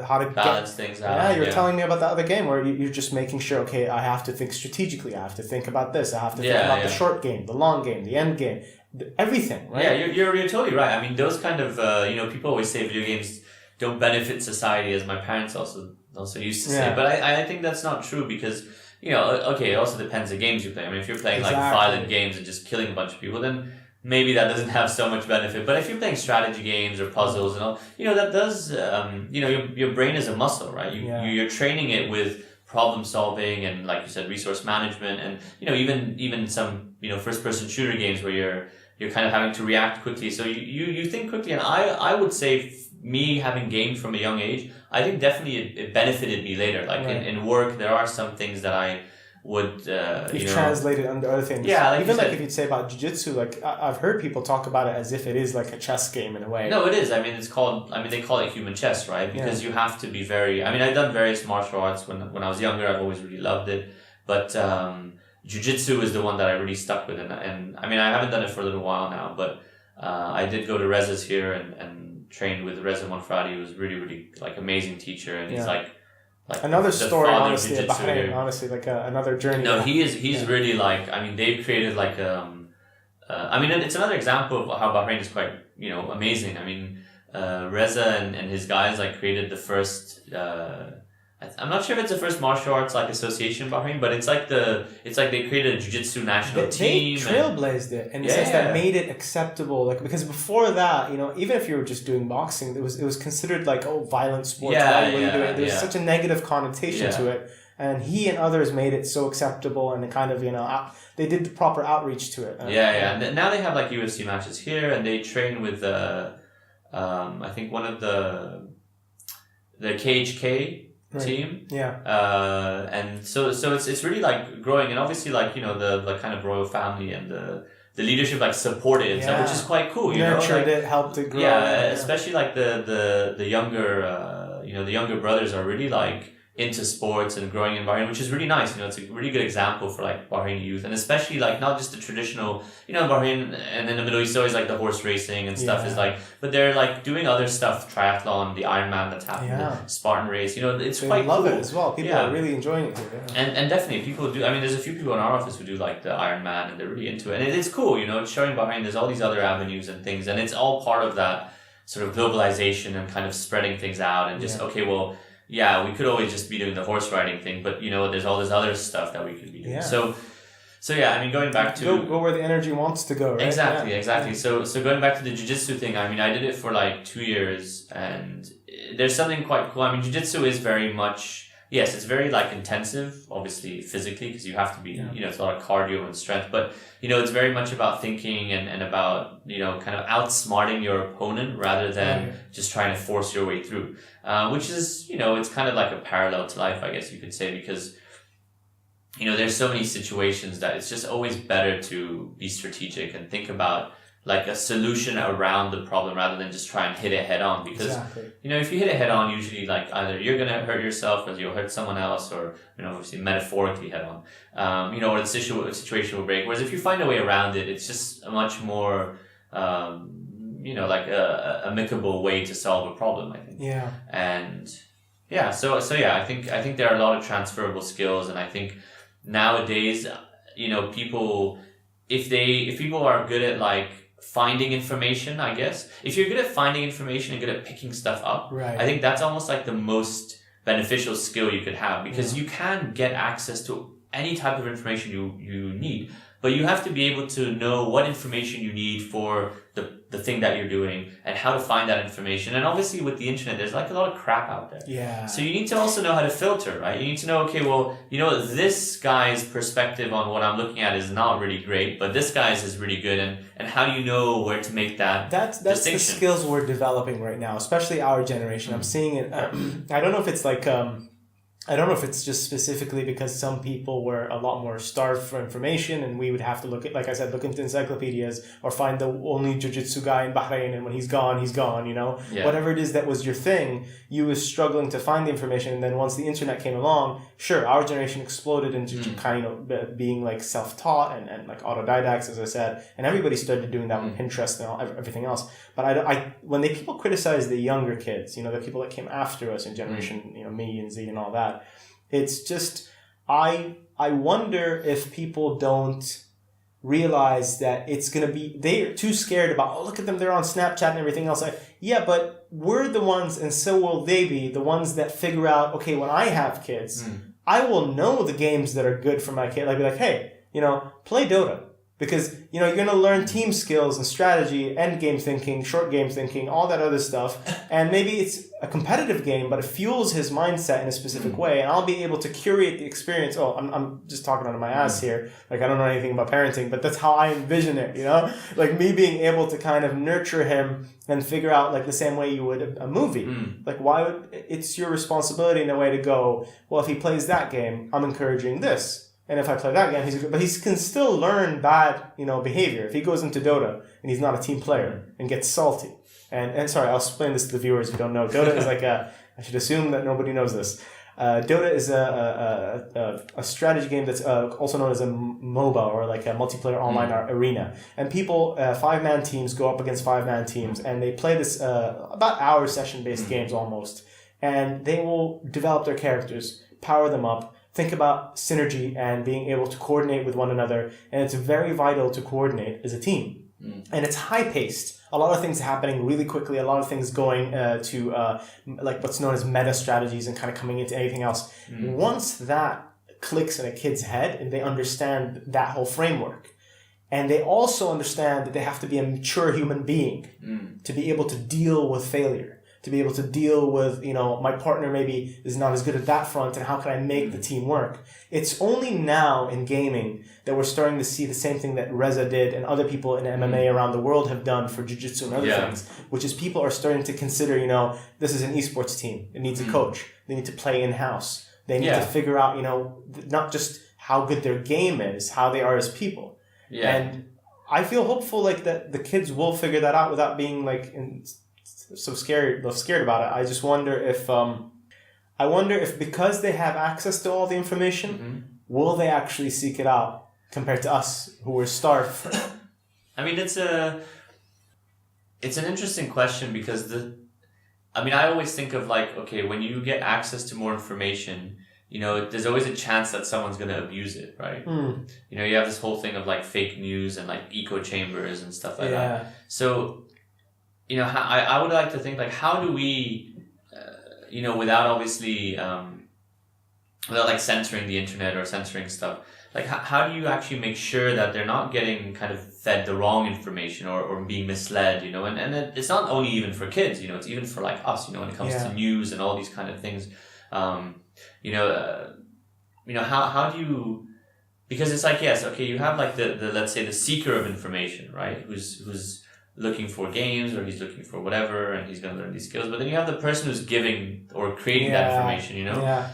how to balance things out. Yeah, you're telling me about the other game where you're just making sure. Okay, I have to think strategically. I have to think about this. I have to think about the short game, the long game, the end game. Everything, right? Yeah, you're totally right. I mean, those kind of people always say video games don't benefit society, as my parents also used to say. But I think that's not true because it also depends the games you play. I mean, if you're playing like violent games and just killing a bunch of people, then maybe that doesn't have so much benefit. But if you're playing strategy games or puzzles and all, that does your brain is a muscle, right? You're training it with problem solving and, like you said, resource management and even some first person shooter games where you're kind of having to react quickly. So you think quickly. And I would say me having gamed from a young age, I think definitely it benefited me later. Like in work, there are some things that I would, translated under other things. Yeah. Like even like if you'd say about jiu-jitsu, like I've heard people talk about it as if it is like a chess game in a way. No, it is. I mean, they call it human chess, right? Because you have to be I've done various martial arts when I was younger. I've always really loved it. But, jiu-jitsu is the one that I really stuck with. And I mean, I haven't done it for a little while now, but, I did go to Reza's here and trained with Reza Monfradi, who was really, really like amazing teacher. And he's like another story, honestly, at Bahrain, honestly, like another journey. No, he's really like, I mean, they've created like, it's another example of how Bahrain is quite, amazing. I mean, Reza and his guys like created the first, I'm not sure if it's the first martial arts like association in Bahrain, but it's like they created a jiu-jitsu national team. They trailblazed it in the sense that made it acceptable. Like because before that, even if you were just doing boxing, it was considered like violent sports. There's such a negative connotation to it. And he and others made it so acceptable, and kind of they did the proper outreach to it. And now they have like UFC matches here, and they train with I think one of the KHK. Team. And so it's really like growing, and obviously like the kind of royal family and the the leadership like supported it, which is quite cool. Nurtured it, helped it grow. Especially like the younger, the younger brothers are really like into sports and growing in Bahrain, which is really nice. It's a really good example for like Bahraini youth, and especially like not just the traditional, Bahrain and in the Middle East always like the horse racing and stuff is like, but they're like doing other stuff, triathlon, the Ironman that's happened, the Spartan race. It's they quite love cool. it as well. People are really enjoying it here. And definitely people do. I mean, there's a few people in our office who do like the Ironman and they're really into it, and it's cool. It's showing Bahrain there's all these other avenues and things, and it's all part of that sort of globalization and kind of spreading things out and just we could always just be doing the horse riding thing, but there's all this other stuff that we could be doing. Yeah. So I mean, going back to go where the energy wants to go, right? Exactly. So going back to the jiu-jitsu thing, I mean, I did it for like 2 years, and there's something quite cool. I mean, jiu-jitsu is very much it's very like intensive, obviously physically, because you have to be, it's a lot of cardio and strength, but it's very much about thinking and about, kind of outsmarting your opponent rather than just trying to force your way through, which is, it's kind of like a parallel to life, I guess you could say, because, there's so many situations that it's just always better to be strategic and think about like a solution around the problem rather than just try and hit it head on, because if you hit it head on, usually like either you're going to hurt yourself or you'll hurt someone else, or obviously metaphorically head on, or the situation will break. Whereas if you find a way around it, it's just a much more like a amicable way to solve a problem, I think. So I think there are a lot of transferable skills, and I think nowadays people, if people are good at like finding information, I guess. If you're good at finding information and good at picking stuff up, I think that's almost like the most beneficial skill you could have, because you can get access to any type of information you need, but you have to be able to know what information you need for the thing that you're doing and how to find that information. And obviously with the internet, there's like a lot of crap out there. So you need to also know how to filter, right? You need to know, okay, well, this guy's perspective on what I'm looking at is not really great, but this guy's is really good. And how do you know where to make that That's the skills we're developing right now, especially our generation. I'm seeing it. I don't know if it's like, I don't know if it's just specifically because some people were a lot more starved for information, and we would have to look at, like I said, look into encyclopedias or find the only jiu-jitsu guy in Bahrain, and when he's gone, whatever it is that was your thing, you were struggling to find the information. And then once the internet came along, sure, our generation exploded into kind of being like self-taught and like autodidacts, as I said, and everybody started doing that with Pinterest and everything else. But when people criticize the younger kids, the people that came after us in generation, me and Z and all that, it's just, I wonder if people don't realize that it's going to be, they're too scared about, oh, look at them, they're on Snapchat and everything else. But we're the ones, and so will they be, the ones that figure out, okay, when I have kids, I will know the games that are good for my kid. I'll be like, hey, play Dota. Because, you're going to learn team skills and strategy, end game thinking, short game thinking, all that other stuff. And maybe it's a competitive game, but it fuels his mindset in a specific way. And I'll be able to curate the experience. Oh, I'm just talking out of my ass here. Like, I don't know anything about parenting, but that's how I envision it, Like, me being able to kind of nurture him and figure out, like, the same way you would a movie. Like, it's your responsibility in a way to go, well, if he plays that game, I'm encouraging this. And if I play that game, but he can still learn bad, behavior. If he goes into Dota and he's not a team player and gets salty. And sorry, I'll explain this to the viewers who don't know. Dota is like I should assume that nobody knows this. Dota is a strategy game that's also known as a MOBA, or like a multiplayer online arena. And people, 5-man teams go up against 5-man teams, and they play this about hour session-based games almost. And they will develop their characters, power them up, think about synergy and being able to coordinate with one another. And it's very vital to coordinate as a team. And it's high-paced. A lot of things happening really quickly. A lot of things going to like what's known as meta strategies and kind of coming into anything else. Once that clicks in a kid's head and they understand that whole framework, and they also understand that they have to be a mature human being to be able to deal with failure, to be able to deal with, my partner maybe is not as good at that front, and how can I make the team work? It's only now in gaming that we're starting to see the same thing that Reza did and other people in MMA around the world have done for jiu-jitsu and other things, which is people are starting to consider, this is an esports team. It needs a coach. They need to play in-house. They need to figure out, not just how good their game is, how they are as people. And I feel hopeful like that the kids will figure that out without being like so scared about it. I just wonder if because they have access to all the information, will they actually seek it out compared to us who were starved? I mean, it's an interesting question because I always think of like, okay, when you get access to more information, there's always a chance that someone's going to abuse it, right? You have this whole thing of like fake news and like echo chambers and stuff like that. So, I would like to think like, how do we, without obviously, without like censoring the internet or censoring stuff, like how do you actually make sure that they're not getting kind of fed the wrong information or being misled, and it's not only even for kids, it's even for like us, when it comes to news and all these kind of things. How do you, because it's like, yes, okay, you have like the let's say the seeker of information, right? Who's looking for games or he's looking for whatever and he's going to learn these skills. But then you have the person who's giving or creating that information,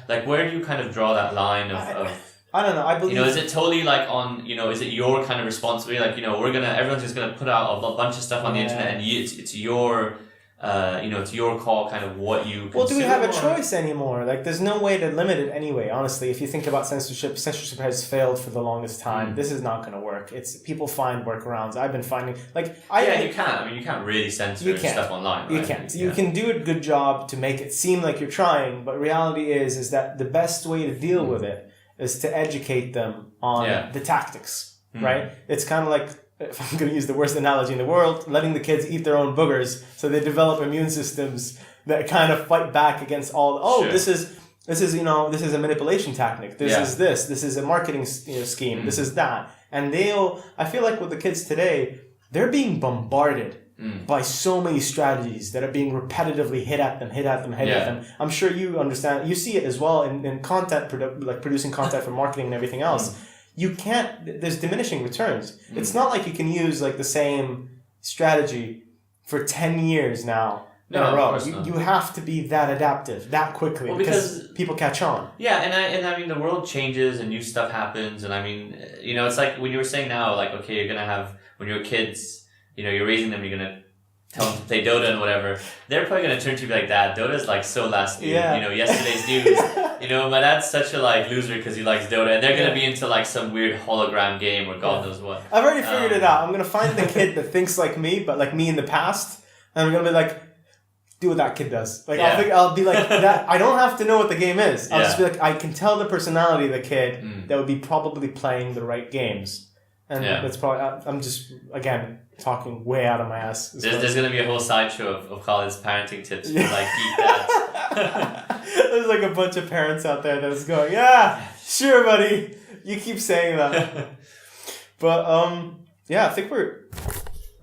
like where do you kind of draw that line of I don't know. I believe. Is it totally like on? Is it your kind of responsibility? Like, everyone's just gonna put out a bunch of stuff on the internet, and it's your, it's your call, kind of what you. Well, do we have a choice anymore? Like, there's no way to limit it anyway. Honestly, if you think about censorship has failed for the longest time. This is not going to work. It's people find workarounds. I've been finding you can't. I mean, you can't really censor stuff online. Right? You can't. You can do a good job to make it seem like you're trying, but reality is that the best way to deal with it is to educate them on the tactics, right? It's kind of like, if I'm going to use the worst analogy in the world, letting the kids eat their own boogers so they develop immune systems that kind of fight back against all, this is a manipulation tactic. This is a marketing scheme. This is that. And I feel like with the kids today, they're being bombarded by so many strategies that are being repetitively hit at them. I'm sure you understand. You see it as well in content, like producing content for marketing and everything else. There's diminishing returns. It's not like you can use like the same strategy for 10 years now in a row. You have to be that adaptive that quickly because people catch on. Yeah, and I mean the world changes and new stuff happens, and I mean it's like when you were saying now, like, okay, you're gonna have when you're kids. You're raising them, you're going to tell them to play Dota and whatever. They're probably going to turn to you like, Dad, Dota's like so last year. Yesterday's news. My dad's such a like loser because he likes Dota. And they're going to be into like some weird hologram game or God knows what. I've already figured it out. I'm going to find the kid that thinks like me, but like me in the past. And I'm going to be like, do what that kid does. Like I'll be like that. I don't have to know what the game is. I'll just be like, I can tell the personality of the kid that would be probably playing the right games. And that's probably, I'm just, again, talking way out of my ass. There's going to be a whole sideshow of Colin's parenting tips for like geek dads. There's like a bunch of parents out there that's going, yeah, sure, buddy. You keep saying that. But, I think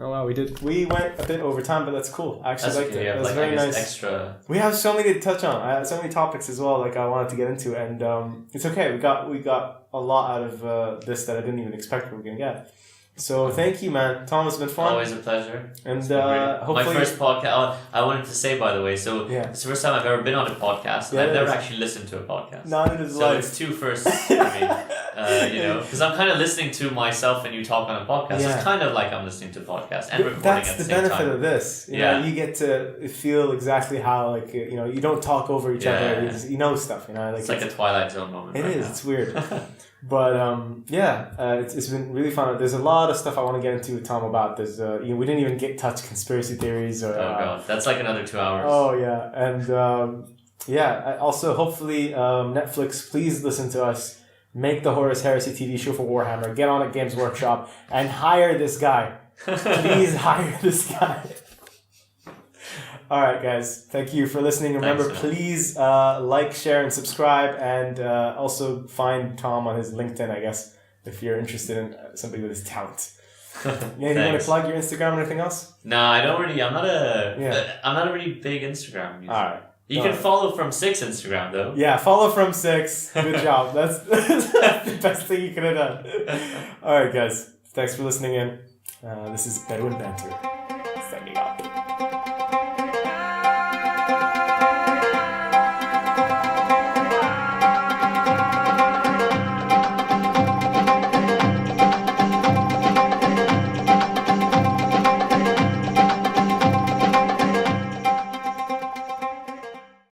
oh wow, we went a bit over time, but that's cool. I actually liked it. That's very nice. Extra. We have so many to touch on. I had so many topics as well, like I wanted to get into, and it's okay. We got a lot out of this that I didn't even expect we were gonna get. So thank you, man. Tom, it's been fun. Always a pleasure. And hopefully... My first podcast... I wanted to say, by the way, so it's the first time I've ever been on a podcast, and I've never actually listened to a podcast. Not in his life. So it's two firsts for me. Because I'm kind of listening to myself and you talk on a podcast. So it's kind of like I'm listening to a podcast and recording That's at the the same benefit time. of this. You get to feel exactly how, like, you don't talk over each other. You know stuff, Like, it's like a Twilight Zone moment. It is. It's weird. But it's been really fun. There's a lot of stuff I want to get into with Tom about. There's we didn't even touch conspiracy theories or. Oh god, that's like another 2 hours. Oh yeah, and also hopefully Netflix, please listen to us. Make the Horus Heresy TV show for Warhammer. Get on at Games Workshop and hire this guy. Please hire this guy. All right, guys. Thank you for listening. Remember, please like, share, and subscribe. And also find Tom on his LinkedIn, I guess, if you're interested in somebody with his talent. You want to plug your Instagram or anything else? No, I don't really. I'm not a really big Instagram user. All right. You can follow From Six Instagram, though. Yeah, follow From Six. Good job. That's the best thing you could have done. All right, guys. Thanks for listening in. This is Bedouin Banter. Signing off.